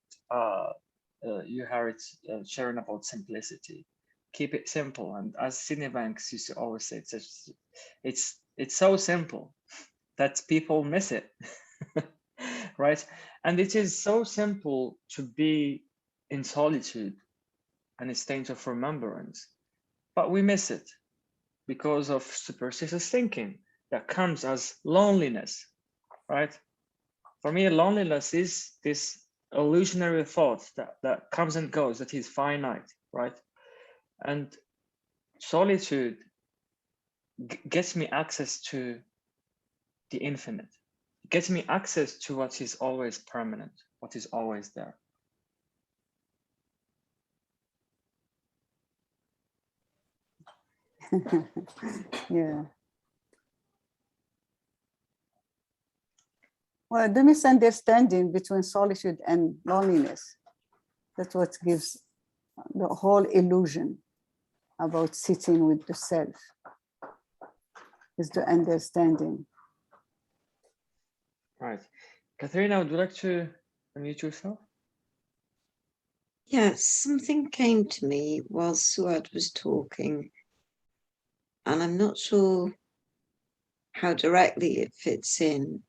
you, Harriet, sharing about simplicity. Keep it simple. And as Sydney Banks used to always say, it's so simple that people miss it, right? And it is so simple to be in solitude and a state of remembrance, but we miss it because of superstitious thinking that comes as loneliness, right? For me, loneliness is this illusionary thought that comes and goes, that is finite, right? And solitude gets me access to the infinite. It gets me access to what is always permanent, what is always there. Yeah. Well, the misunderstanding between solitude and loneliness, that's what gives the whole illusion about sitting with the self, is the understanding. Right. Katharina, would you like to unmute yourself? Yes, something came to me while Suad was talking, and I'm not sure how directly it fits in,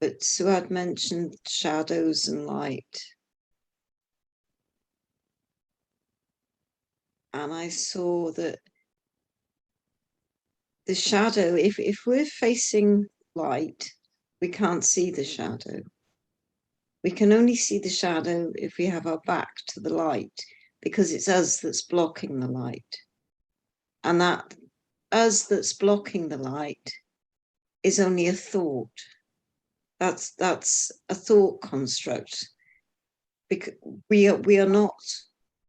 but Suad mentioned shadows and light. And I saw that the shadow, if we're facing light, we can't see the shadow. We can only see the shadow if we have our back to the light, because it's us that's blocking the light. And that us that's blocking the light is only a thought. That's a thought construct. Because we are not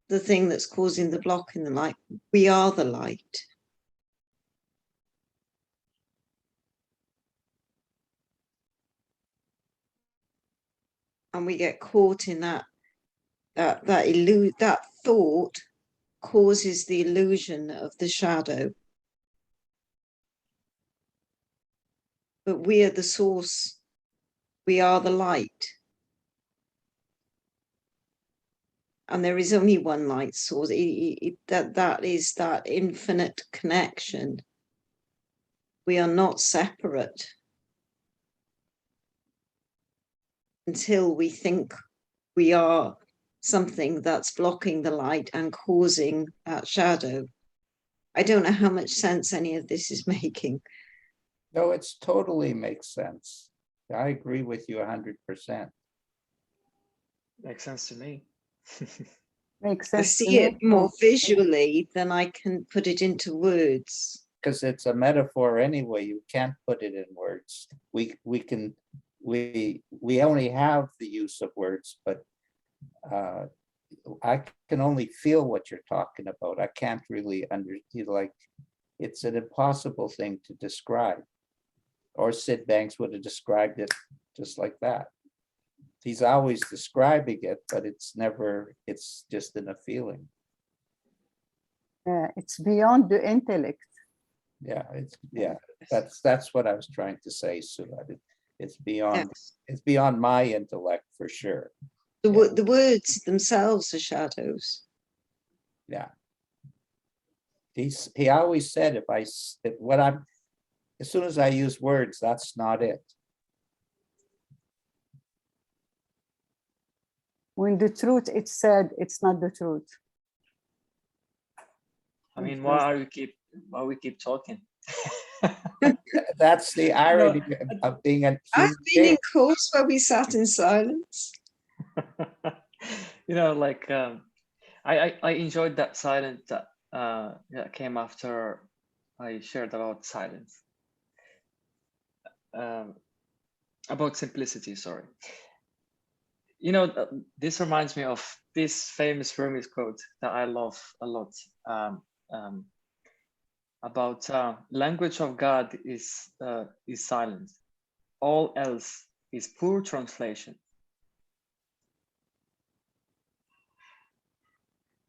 the thing that's causing the block in the light. We are the light. And we get caught in that thought causes the illusion of the shadow. But we are the source. We are the light. and there is only one light source. That is that infinite connection. We are not separate until we think we are something that's blocking the light and causing that shadow. I don't know how much sense any of this is making. No, it's totally makes sense. I agree with you 100%. Makes sense to me. Makes I sense to see me it more too. visually than I can put it into words. Because it's a metaphor anyway, you can't put it in words. We only have the use of words, but I can only feel what you're talking about. I can't really like, it's an impossible thing to describe. Or Sid Banks would have described it just like that. He's always describing it, but it's never, it's just in a feeling. Yeah, it's beyond the intellect. Yeah, that's what I was trying to say, Suad. It's beyond, Yes. it's beyond my intellect for sure. The words themselves are shadows. Yeah. He always said, as soon as I use words, that's not it. When the truth is said, it's not the truth. I mean, why we keep talking? That's the irony of being a I've human been in being. course where we sat in silence. You know, like I enjoyed that silence that came after I shared about silence, about simplicity. Sorry. You know, this reminds me of this famous Burmese quote that I love a lot, about language of God is silence. All else is poor translation.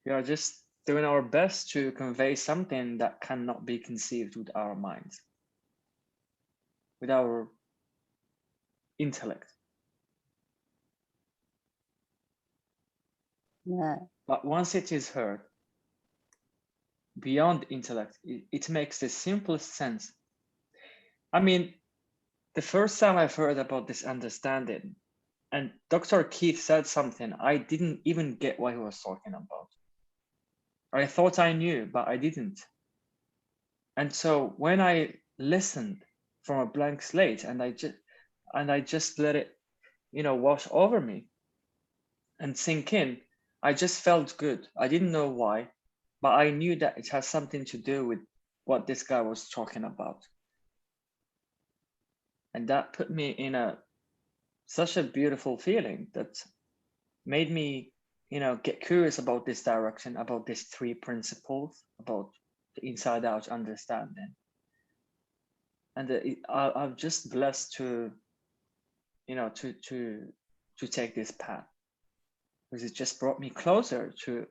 We are just doing our best to convey something that cannot be conceived with our minds, with our intellect. Yeah. But once it is heard, beyond intellect, it makes the simplest sense. I mean, the first time I've heard about this understanding, and Dr. Keith said something, I didn't even get what he was talking about. I thought I knew, but I didn't. And so when I listened from a blank slate and I just let it, you know, wash over me and sink in, I just felt good. I didn't know why, but I knew that it has something to do with what this guy was talking about. And that put me in such a beautiful feeling that made me, you know, get curious about this direction, about these three principles, about the inside out understanding. And I'm just blessed to, you know, to take this path, because it just brought me closer to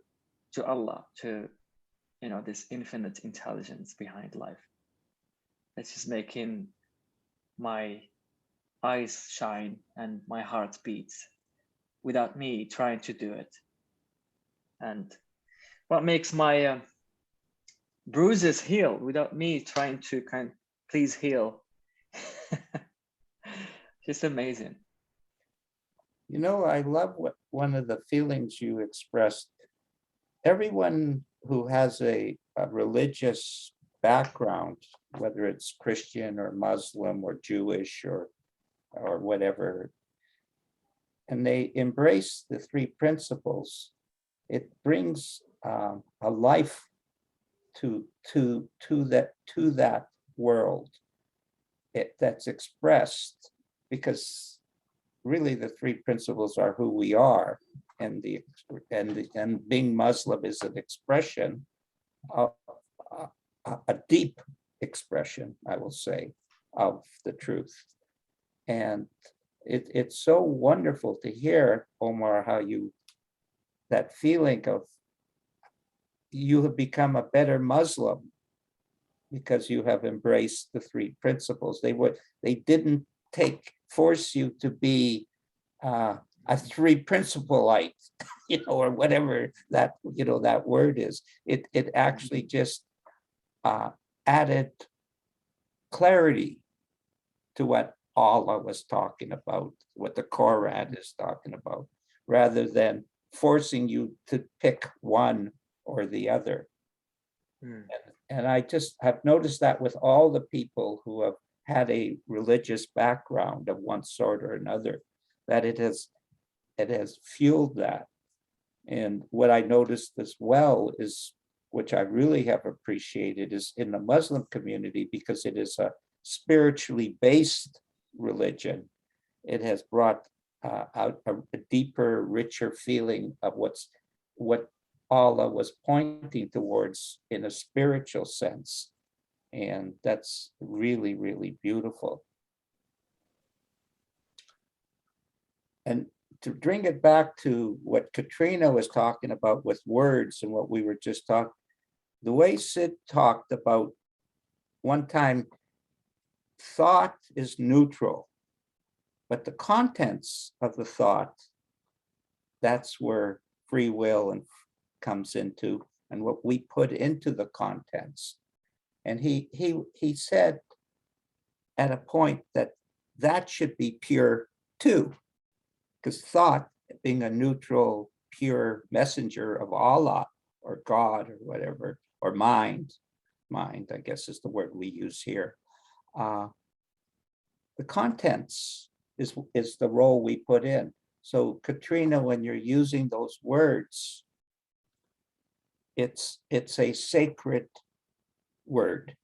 Allah, to, you know, this infinite intelligence behind life. It's just making my eyes shine and my heart beats without me trying to do it. And what makes my bruises heal without me trying to please heal. Just amazing. You know, I love one of the feelings you expressed. Everyone who has a religious background, whether it's Christian or Muslim or Jewish or whatever, and they embrace the three principles, it brings a life to that world that's expressed, because really the three principles are who we are, and being Muslim is an expression of a deep expression, I will say, of the truth. And it's so wonderful to hear, Omar, how that feeling of you have become a better Muslim because you have embraced the three principles. They didn't force you to be a three principle light, or whatever that, that word is. It actually just added clarity to what Allah was talking about, what the Quran is talking about, rather than forcing you to pick one or the other. And I just have noticed that with all the people who have had a religious background of one sort or another, that it has fueled that. And what I noticed as well is, which I really have appreciated, is in the Muslim community, because it is a spiritually based religion, it has brought out a deeper, richer feeling of what Allah was pointing towards in a spiritual sense. And that's really, really beautiful. And to bring it back to what Katrina was talking about with words and what we were just talking, the way Sid talked about one time, thought is neutral, but the contents of the thought, that's where free will and comes into, and what we put into the contents. And he said at a point that should be pure too, because thought, being a neutral, pure messenger of Allah or God or whatever, or mind, I guess is the word we use here. The contents is the role we put in. So Katrina, when you're using those words, it's a sacred word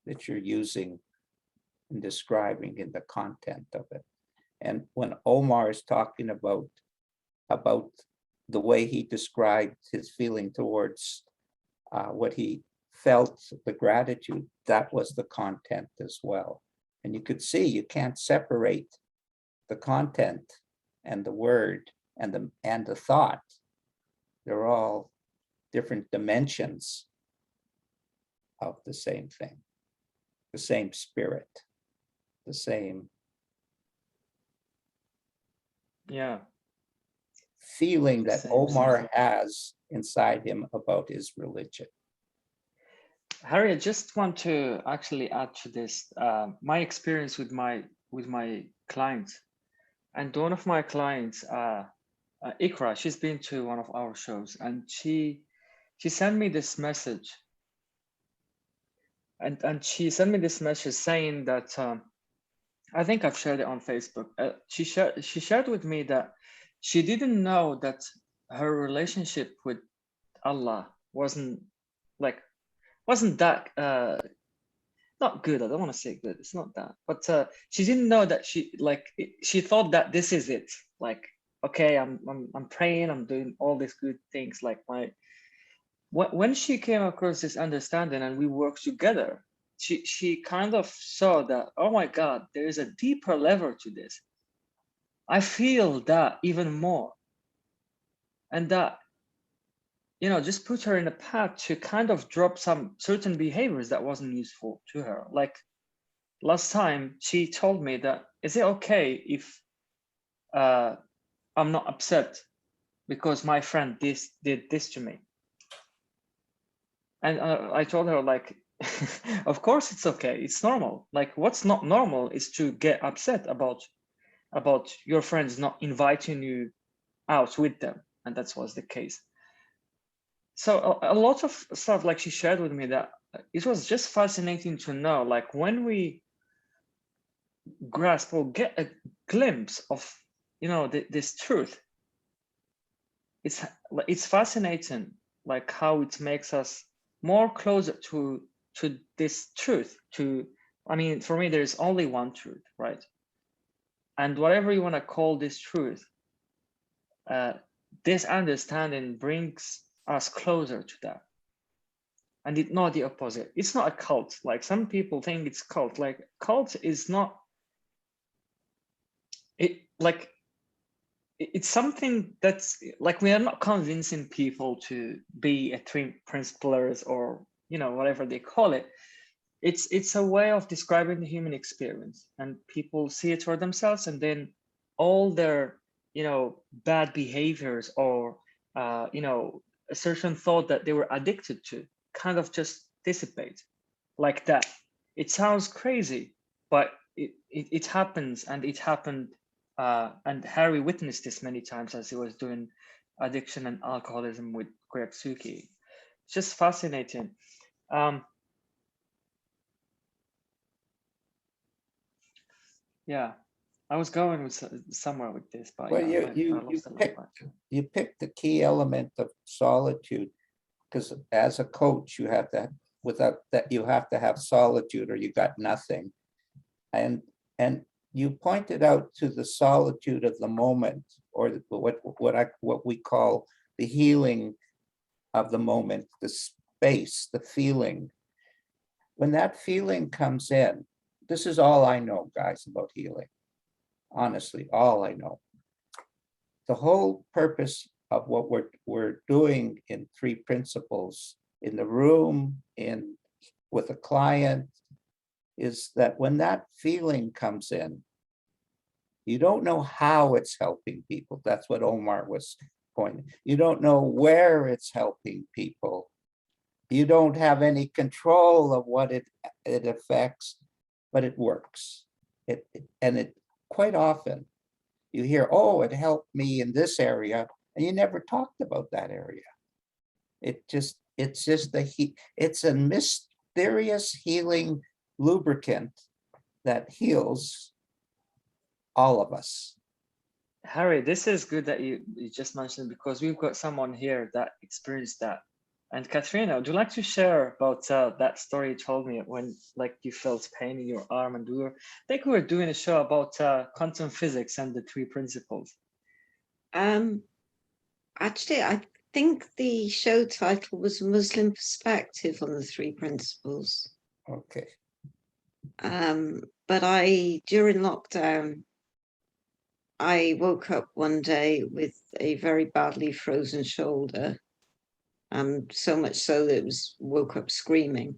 that you're using and describing in the content of it. And when Omar is talking about the way he described his feeling towards what he felt, the gratitude, that was the content as well. And you could see you can't separate the content and the word and the thought. They're all different dimensions of the same thing, the same spirit, the same feeling that Omar has inside him about his religion. Harry, I just want to actually add to this my experience with my clients, and one of my clients, Ikra, she's been to one of our shows, and she sent me this message, and she sent me this message saying that I think I've shared it on Facebook. She shared with me that she didn't know that her relationship with Allah wasn't that not good. I don't want to say good, it's not that, but she didn't know that she thought that this is it, like, okay, I'm praying, I'm doing all these good things, like when she came across this understanding and we worked together, she kind of saw that, oh my God, there is a deeper level to this. I feel that even more, and that, just put her in a path to kind of drop some certain behaviors that wasn't useful to her. Like last time she told me that, is it okay if I'm not upset because my friend did this to me? And I told her, like, of course it's okay, it's normal. Like, what's not normal is to get upset about your friends not inviting you out with them, and that was the case. So a lot of stuff, like, she shared with me, that it was just fascinating to know, like, when we grasp or get a glimpse of this truth, it's fascinating, like how it makes us more closer to this truth. I mean, for me, there's only one truth, right? And whatever you want to call this truth, this understanding brings us closer to that. And it's not the opposite. It's not a cult. Like, some people think it's cult. Like, cult is not it. Like, it's something that's like, we are not convincing people to be a twin principlers or whatever they call it. It's a way of describing the human experience, and people see it for themselves, and then all their bad behaviors or a certain thought that they were addicted to kind of just dissipate like that. It sounds crazy, but it happens, and it happened. And Harry witnessed this many times as he was doing addiction and alcoholism with 𝐥𝐸𝐳𝐤𝐬. It's just fascinating. Yeah, I was going with somewhere with this, but Well, yeah, I lost a little bit. you picked the key element of solitude, because as a coach, you have to, without that, you have to have solitude or you got nothing. And you pointed out to the solitude of the moment, or what we call the healing of the moment, the space, the feeling. When that feeling comes in, this is all I know, guys, about healing. Honestly, all I know. The whole purpose of what we're doing in 3 principles, in the room, with a client, is that when that feeling comes in, you don't know how it's helping people. That's what Omar was pointing. You don't know where it's helping people. You don't have any control of what it affects, but it works. And it quite often you hear, oh, it helped me in this area, and you never talked about that area. It's a mysterious healing lubricant that heals all of us. Harry, this is good that you just mentioned, because we've got someone here that experienced that. And Katrina, would you like to share about that story you told me when you felt pain in your arm? And I think we were doing a show about quantum physics and the 3 principles. Actually, I think the show title was Muslim Perspective on the 3 Principles. Okay. But during lockdown, I woke up one day with a very badly frozen shoulder. So much so that it woke up screaming.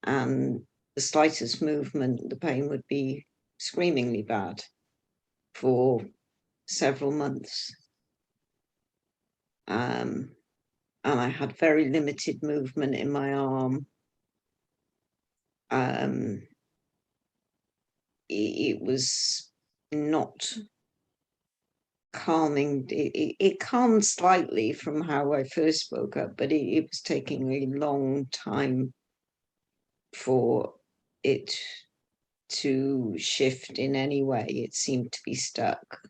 And the slightest movement, the pain would be screamingly bad for several months. And I had very limited movement in my arm. It was not calming. It calmed slightly from how I first woke up, but it was taking a long time for it to shift in any way. It seemed to be stuck.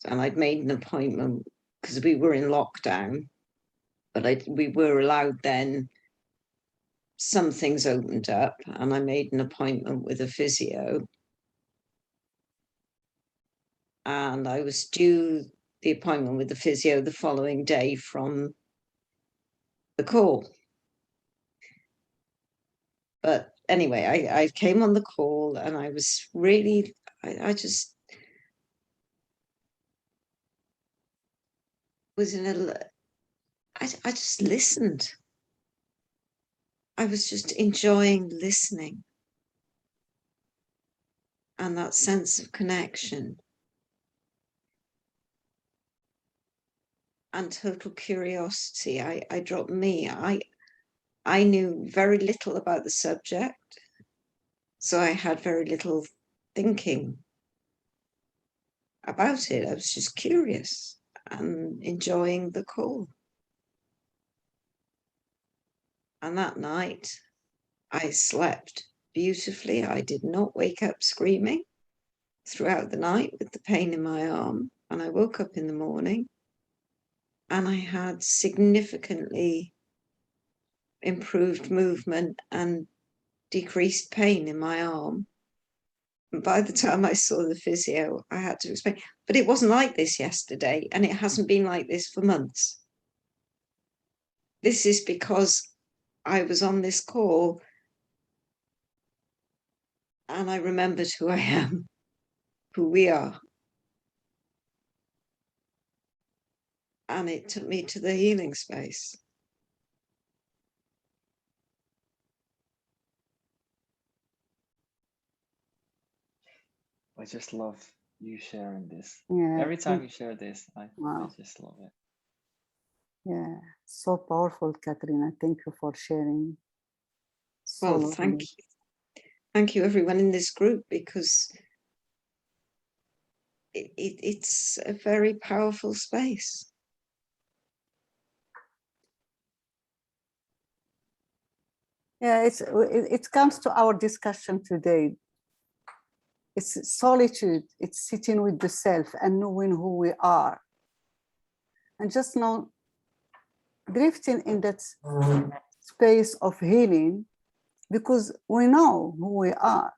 And I'd made an appointment because we were in lockdown, but we were allowed then. Some things opened up, and I made an appointment with a physio. And I was due the appointment with the physio the following day from the call. But anyway, I came on the call, and I was really, I just was I just listened. I was just enjoying listening and that sense of connection and total curiosity. I dropped me. I knew very little about the subject, so I had very little thinking about it. I was just curious and enjoying the call. And that night, I slept beautifully. I did not wake up screaming throughout the night with the pain in my arm. And I woke up in the morning, and I had significantly improved movement and decreased pain in my arm. And by the time I saw the physio, I had to explain, but it wasn't like this yesterday, and it hasn't been like this for months. This is because I was on this call and I remembered who I am, who we are. And it took me to the healing space. I just love you sharing this. Yeah. Every time you share this, I Wow. just love it. Yeah. So powerful, Katrina. Thank you for sharing. So Well, lovely. thank you. Thank you, everyone in this group, because it's a very powerful space. Yeah, it comes to our discussion today. It's solitude. It's sitting with the self and knowing who we are. And just now, drifting in that space of healing, because we know who we are.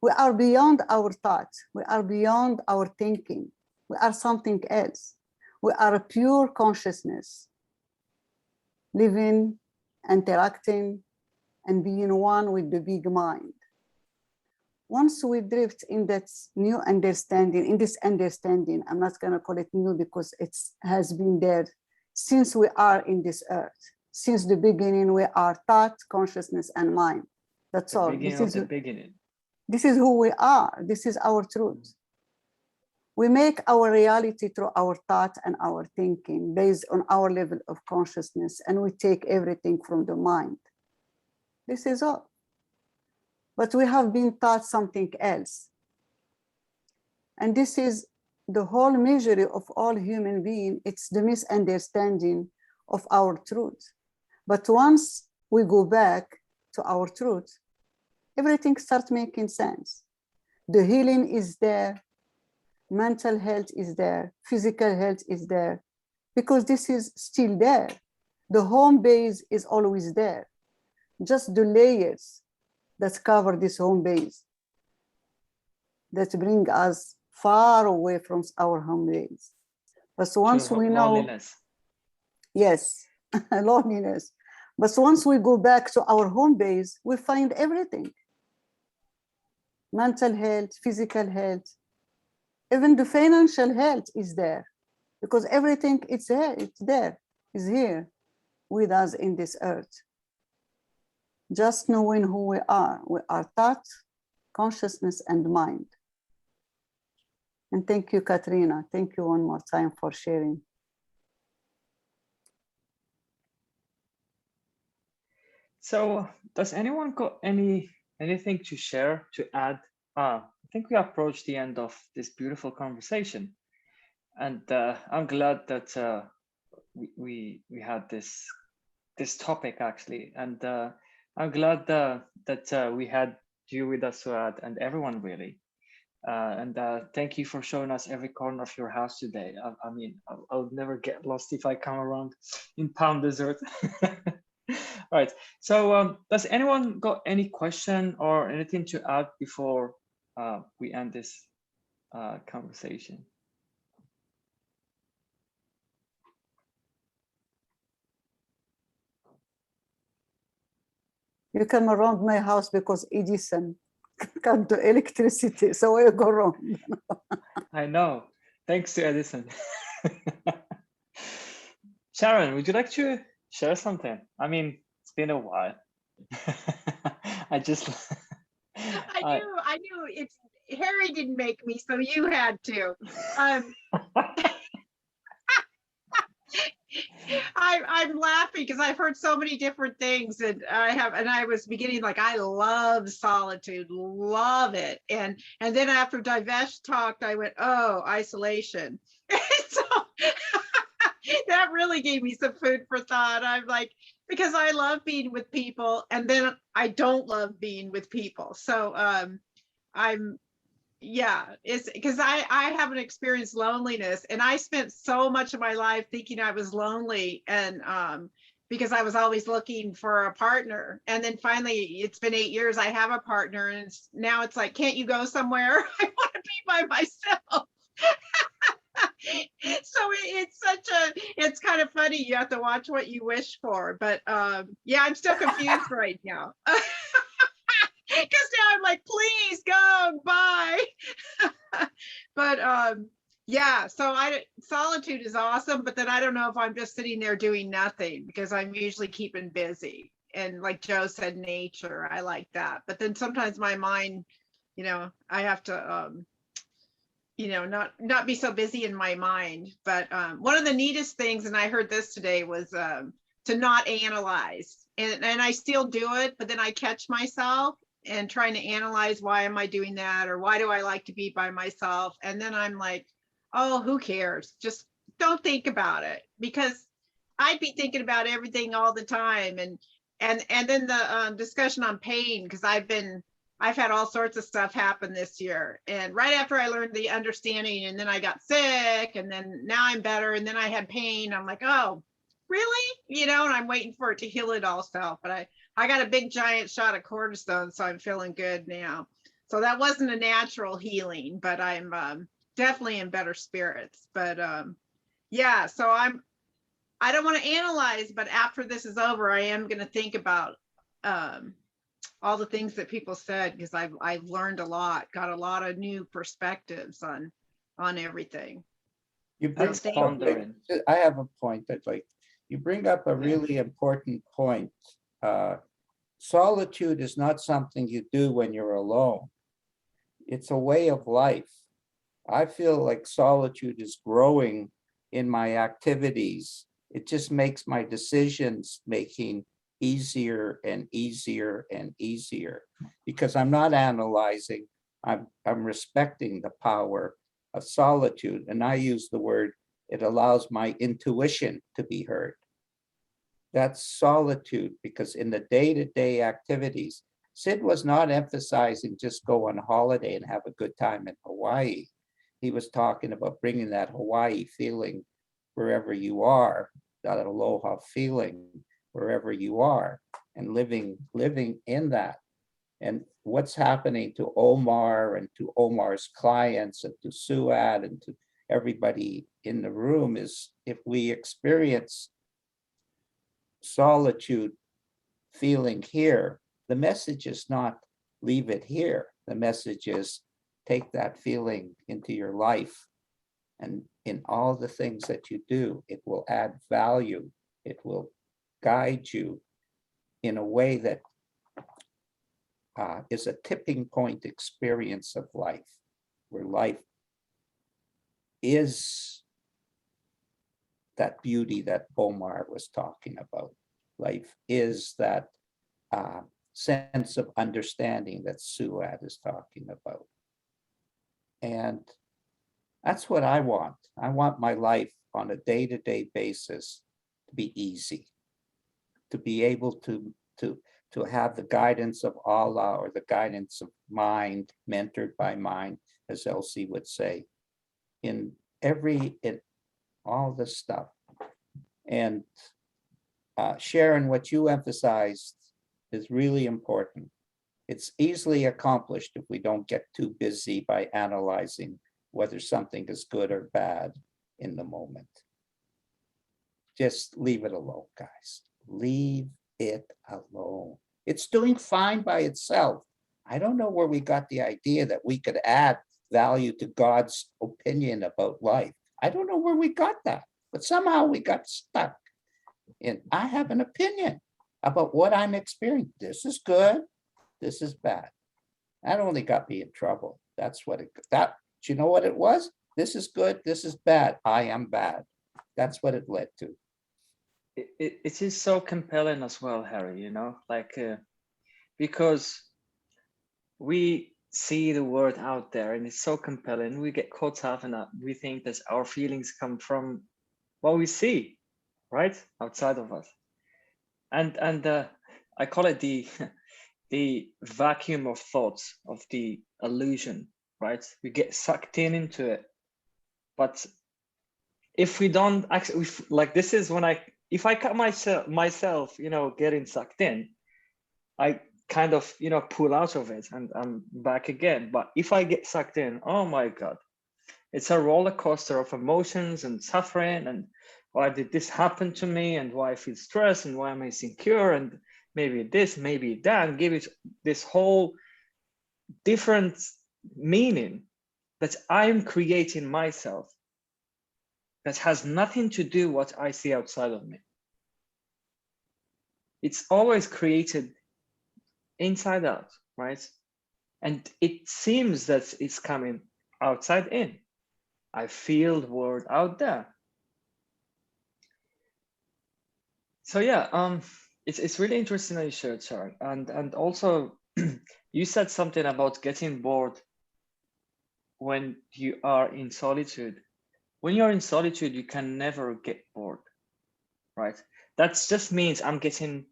We are beyond our thoughts. We are beyond our thinking. We are something else. We are a pure consciousness, living, interacting, and being one with the big mind. Once we drift in that new understanding, in this understanding, I'm not going to call it new because it has been there since we are in this earth. Since the beginning, we are thought, consciousness, and mind. That's all. Beginning of the beginning. This is who we are. This is our truth. We make our reality through our thought and our thinking based on our level of consciousness, and we take everything from the mind. This is all. But we have been taught something else. And this is the whole misery of all human beings. It's the misunderstanding of our truth. But once we go back to our truth, everything starts making sense. The healing is there, mental health is there, physical health is there, because this is still there. The home base is always there. Just the layers that cover this home base that bring us far away from our home base. But once we know, loneliness. Yes, loneliness. But once we go back to our home base, we find everything. Mental health, physical health, even the financial health is there, because everything is here with us in this earth. Just knowing who we are thought, consciousness, and mind. And thank you, Katrina. Thank you one more time for sharing. So does anyone got anything to share, to add? I think we approached the end of this beautiful conversation, and I'm glad that we had this topic actually, and I'm glad that we had you with us, Suad, and everyone really. And thank you for showing us every corner of your house today. I mean, I'll never get lost if I come around in Palm Desert. All right. So does anyone got any question or anything to add before we end this conversation? You come around my house because Edison cut the electricity, so I go wrong. I know. Thanks to Edison. Sharon, would you like to share something? I mean, it's been a while. I knew it's Harry didn't make me, so you had to. I'm laughing because I've heard so many different things, and I was beginning like, I love solitude, love it, and then after Divesh talked, I went, oh, isolation. So that really gave me some food for thought. I'm like, because I love being with people, and then I don't love being with people. So it's because I haven't experienced loneliness, and I spent so much of my life thinking I was lonely, and because I was always looking for a partner, and then finally it's been 8 years I have a partner, and now it's like, can't you go somewhere? I want to be by myself. So it's kind of funny. You have to watch what you wish for, but yeah, I'm still confused right now. Because now I'm like, please go, bye. But yeah, so solitude is awesome, but then I don't know if I'm just sitting there doing nothing, because I'm usually keeping busy. And like Joe said, nature, I like that. But then sometimes my mind, I have to you know, not be so busy in my mind. But one of the neatest things, and I heard this today, was to not analyze. And I still do it, but then I catch myself and trying to analyze, why am I doing that? Or why do I like to be by myself? And then I'm like, oh, who cares? Just don't think about it, because I'd be thinking about everything all the time. And then the discussion on pain, because I've had all sorts of stuff happen this year. And right after I learned the understanding, and then I got sick, and then now I'm better, and then I had pain. I'm like, oh, really? You know, and I'm waiting for it to heal it all self. But I got a big giant shot of cortisone, so I'm feeling good now. So that wasn't a natural healing, but I'm definitely in better spirits. But yeah, so I don't want to analyze, but after this is over, I am going to think about all the things that people said, because I've learned a lot, got a lot of new perspectives on everything. You bring That's up pondering. I have a point that, like, you bring up a really important point. Solitude is not something you do when you're alone. It's a way of life. I feel like solitude is growing in my activities. It just makes my decisions making easier and easier and easier, because I'm not analyzing. I'm respecting the power of solitude. And I use the word, it allows my intuition to be heard. That's solitude, because in the day-to-day activities, Sid was not emphasizing just go on holiday and have a good time in Hawaii. He was talking about bringing that Hawaii feeling wherever you are, that aloha feeling wherever you are, and living in that. And what's happening to Omar and to Omar's clients and to Suad and to everybody in the room is, if we experience solitude feeling here, the message is not leave it here. The message is take that feeling into your life, and in all the things that you do, it will add value. It will guide you in a way that is a tipping point experience of life, where life is that beauty that Omar was talking about. Life is that sense of understanding that Suad is talking about. And that's what I want. I want my life on a day-to-day basis to be easy, to be able to have the guidance of Allah, or the guidance of mind, mentored by mind, as 𝐿𝐶 would say, in all this stuff. And Sharon, what you emphasized is really important. It's easily accomplished if we don't get too busy by analyzing whether something is good or bad in the moment. Just leave it alone, guys. Leave it alone. It's doing fine by itself. I don't know where we got the idea that we could add value to God's opinion about life. I don't know where we got that, but somehow we got stuck. And I have an opinion about what I'm experiencing. This is good. This is bad. That only got me in trouble. That's what do you know what it was? This is good. This is bad. I am bad. That's what it led to. It is so compelling as well, Harry, you know, like, because we see the word out there and it's so compelling. We get caught up in that. We think that our feelings come from what we see, right, outside of us. And I call it the vacuum of thoughts, of the illusion, right? We get sucked into it. But if we don't actually, like, this is when if I cut myself, you know, getting sucked in, I kind of, you know, pull out of it and I'm back again. But if I get sucked in, oh my God, it's a roller coaster of emotions and suffering, and why did this happen to me, and why I feel stressed, and why am I insecure, and maybe this, maybe that, and give it this whole different meaning that I'm creating myself, that has nothing to do with what I see outside of me. It's always created inside out, right? And it seems that it's coming outside in, I feel the world out there. So yeah, it's really interesting that you shared, Sharon, and also you said something about getting bored when you are in solitude. When you're in solitude, you can never get bored, right? That just means I'm getting,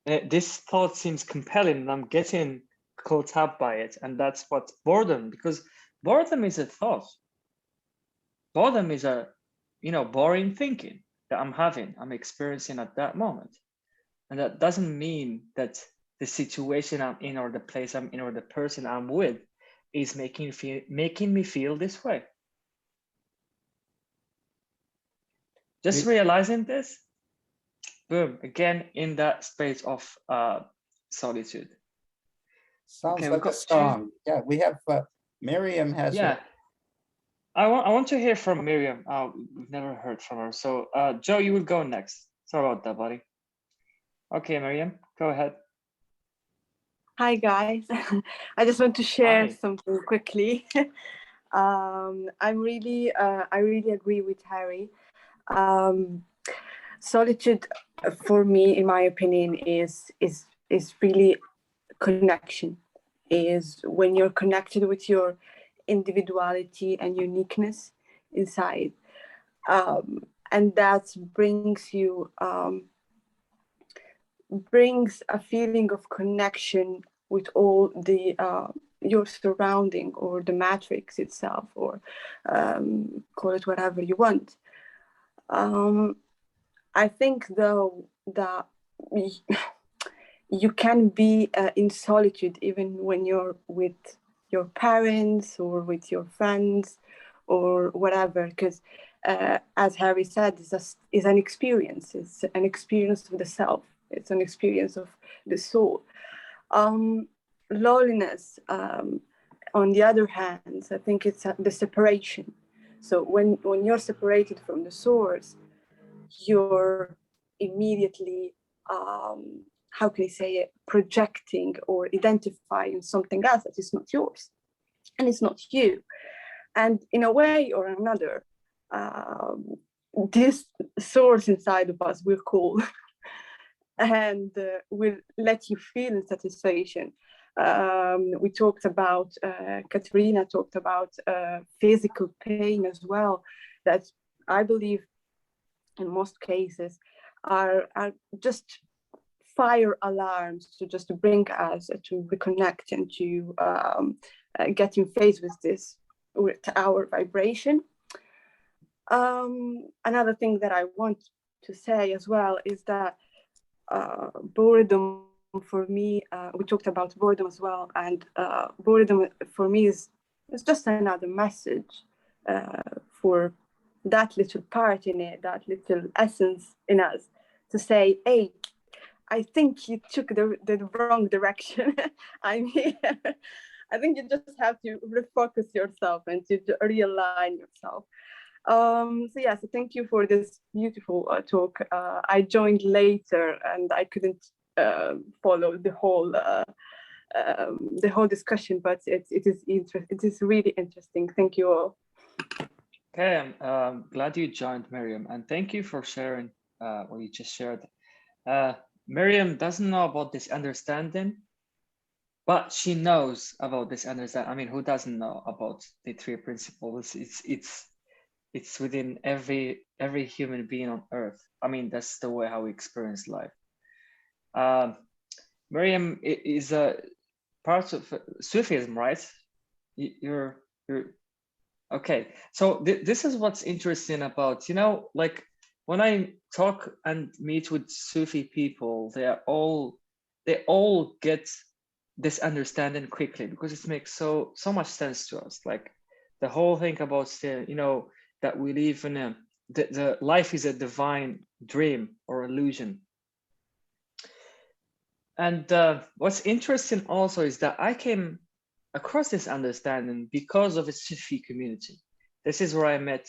this thought seems compelling and I'm getting caught up by it. And that's what boredom, because boredom is a thought. Boredom is a, boring thinking that I'm experiencing at that moment. And that doesn't mean that the situation I'm in or the place I'm in or the person I'm with is making me feel this way. Just realizing this, boom, again, in that space of solitude. Sounds Okay, like a song. Yeah, we have, Miriam has. Yeah, I want to hear from Miriam. We've never heard from her. So Joe, you will go next. Sorry about that, buddy. Okay, Miriam, go ahead. Hi guys, I just want to share Hi. something quickly. I really agree with Harry. Solitude, for me, in my opinion, is really connection. Is when you're connected with your individuality and uniqueness inside, and that brings you. Brings a feeling of connection with all the your surrounding or the matrix itself, or call it whatever you want. I think though that you can be in solitude even when you're with your parents or with your friends or whatever, because as Harry said, it's an experience. It's an experience of the self. It's an experience of the soul. Loneliness, on the other hand, I think it's the separation. So when you're separated from the source, you're immediately, how can I say it, projecting or identifying something else that is not yours, and it's not you. And in a way or another, this source inside of us will call and will let you feel in satisfaction. We talked about, Katerina talked about physical pain as well, that I believe in most cases are just fire alarms to just bring us to reconnect and to get in phase with our vibration. Another thing that I want to say as well is that boredom for me, we talked about boredom as well, and boredom for me is just another message for that little part in it, that little essence in us, to say, hey, I think you took the wrong direction. I'm here. I think you just have to refocus yourself and to realign yourself. So yeah, so thank you for this beautiful talk. I joined later and I couldn't follow the whole discussion, but it is really interesting. Thank you all. Okay, I'm glad you joined, Miriam, and thank you for sharing what you just shared. Miriam doesn't know about this understanding, but she knows about this understanding. I mean, who doesn't know about the three principles? It's within every human being on earth. I mean, that's the way how we experience life. Miriam is a part of Sufism, right? You're okay. So this is what's interesting about, like when I talk and meet with Sufi people, they all get this understanding quickly because it makes so much sense to us. Like the whole thing about that we live in the life is a divine dream or illusion. And what's interesting also is that I came across this understanding because of a Sufi community. This is where I met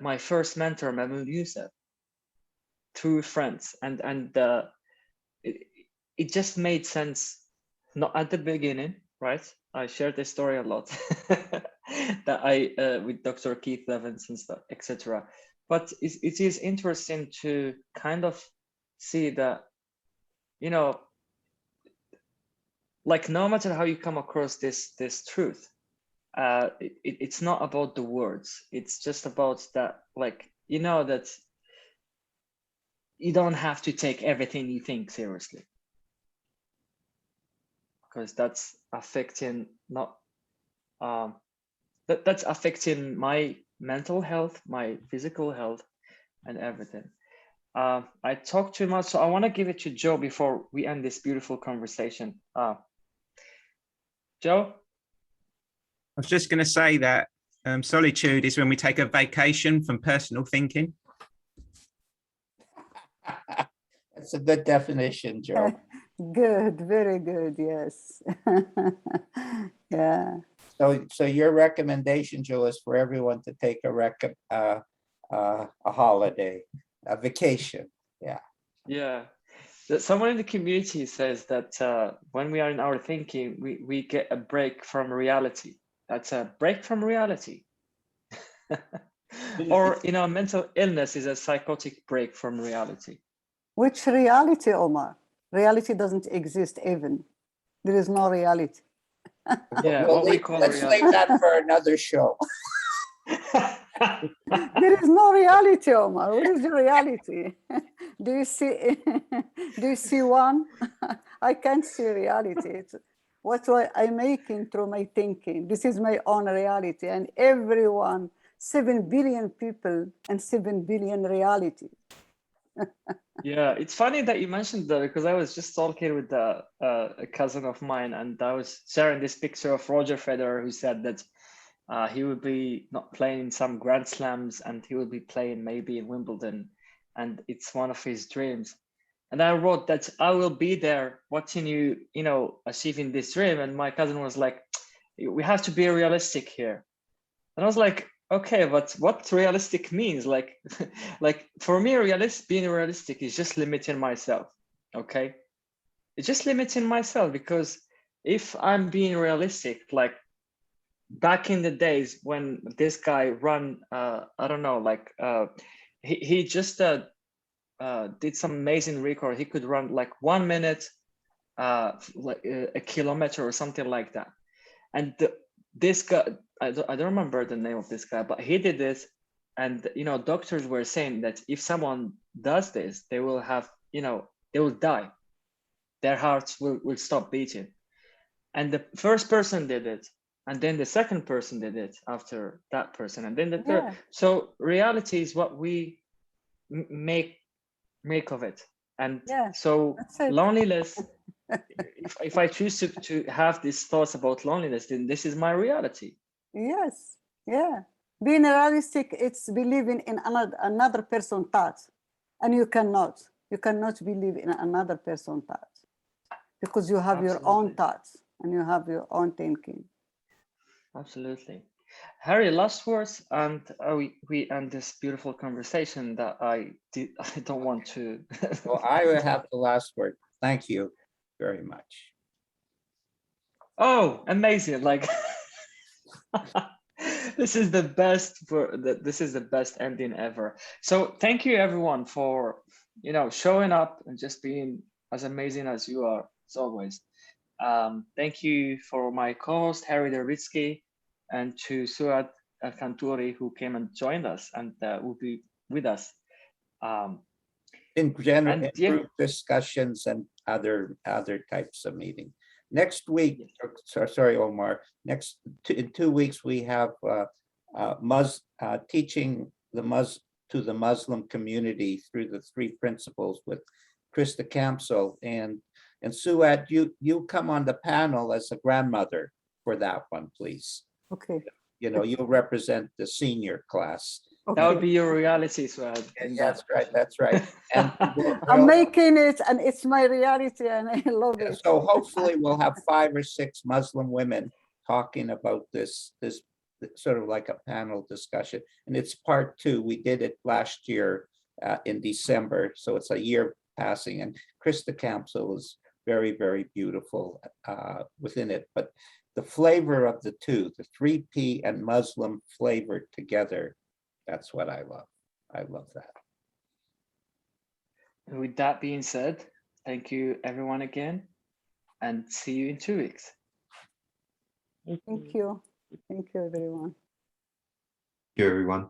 my first mentor, Mahmoud Youssef, through friends, and it just made sense. Not at the beginning, right? I shared this story a lot. that I with Dr. Keith Levins and stuff, etc. But it is interesting to kind of see that, you know, like no matter how you come across this truth, it's not about the words. It's just about that, like, you know, that you don't have to take everything you think seriously, because that's affecting not that's affecting my mental health, my physical health, and everything. I talked too much, so I want to give it to Joe before we end this beautiful conversation. Joe? I was just going to say that solitude is when we take a vacation from personal thinking. That's a good definition, Joe. Good, very good, yes. Yeah. So your recommendation, Joe, is for everyone to take a holiday, a vacation. Yeah. Yeah. Someone in the community says that when we are in our thinking, we get a break from reality. That's a break from reality. Or, you know, mental illness is a psychotic break from reality. Which reality, Omar? Reality doesn't exist even. There is no reality. Yeah, what we call let's reality. leave that for another show. There is no reality, Omar. What is the reality? Do you see one? I can't see reality. It's what I'm making through my thinking. This is my own reality, and everyone, 7 billion people and 7 billion reality. Yeah, it's funny that you mentioned that, because I was just talking with a cousin of mine, and I was sharing this picture of Roger Federer, who said that he would be not playing in some Grand Slams, and he would be playing maybe in Wimbledon, and it's one of his dreams. And I wrote that I will be there watching you, you know, achieving this dream. And my cousin was like, we have to be realistic here. And I was like, okay, but what realistic means? Like, like for me, being realistic is just limiting myself. Okay, it's just limiting myself, because if I'm being realistic, like back in the days when this guy run, I don't know, like he just did some amazing record. He could run like 1 minute, like a kilometer or something like that. And this guy, I don't remember the name of this guy, but he did this. And, you know, doctors were saying that if someone does this, they will have, you know, they will die. Their hearts will stop beating. And the first person did it. And then the second person did it after that person. And then the third. Yeah. So reality is what we make of it. And Yeah, so that's it. loneliness, if I choose to have these thoughts about loneliness, then this is my reality. Yes, yeah. Being realistic, it's believing in another person's thoughts. And you cannot believe in another person's thoughts, because you have your own Absolutely. thoughts and you have your own thinking. Absolutely. Harry, last words, and we end this beautiful conversation that I don't want to. Well, I will have the last word. Thank you very much. Oh, amazing! Like this is the best this is the best ending ever. So thank you everyone for, you know, showing up and just being as amazing as you are as always. Thank you for my co-host Harry Dervitsky, and to Suad Al-Kanturi, who came and joined us and will be with us. In general, And in yeah. group discussions and other types of meeting. Next week, sorry, Omar. In 2 weeks, we have teaching to the Muslim community through the 3 principles with Krista Campsell, and Suad, you come on the panel as a grandmother for that one, please. Okay. You know, you'll represent the senior class. Okay. That would be your reality, Suad. That's right. That's right. And I'm making it, and it's my reality, and I love it. so hopefully we'll have 5 or 6 Muslim women talking about this sort of like a panel discussion. And it's part 2. We did it last year in December, so it's a year passing. And Krista Campsell was very, very beautiful within it. But the flavor of the two, the 3P and Muslim flavor together. That's what I love. I love that. And with that being said, thank you everyone again, and see you in 2 weeks. Thank you. Thank you, everyone. Thank you, everyone.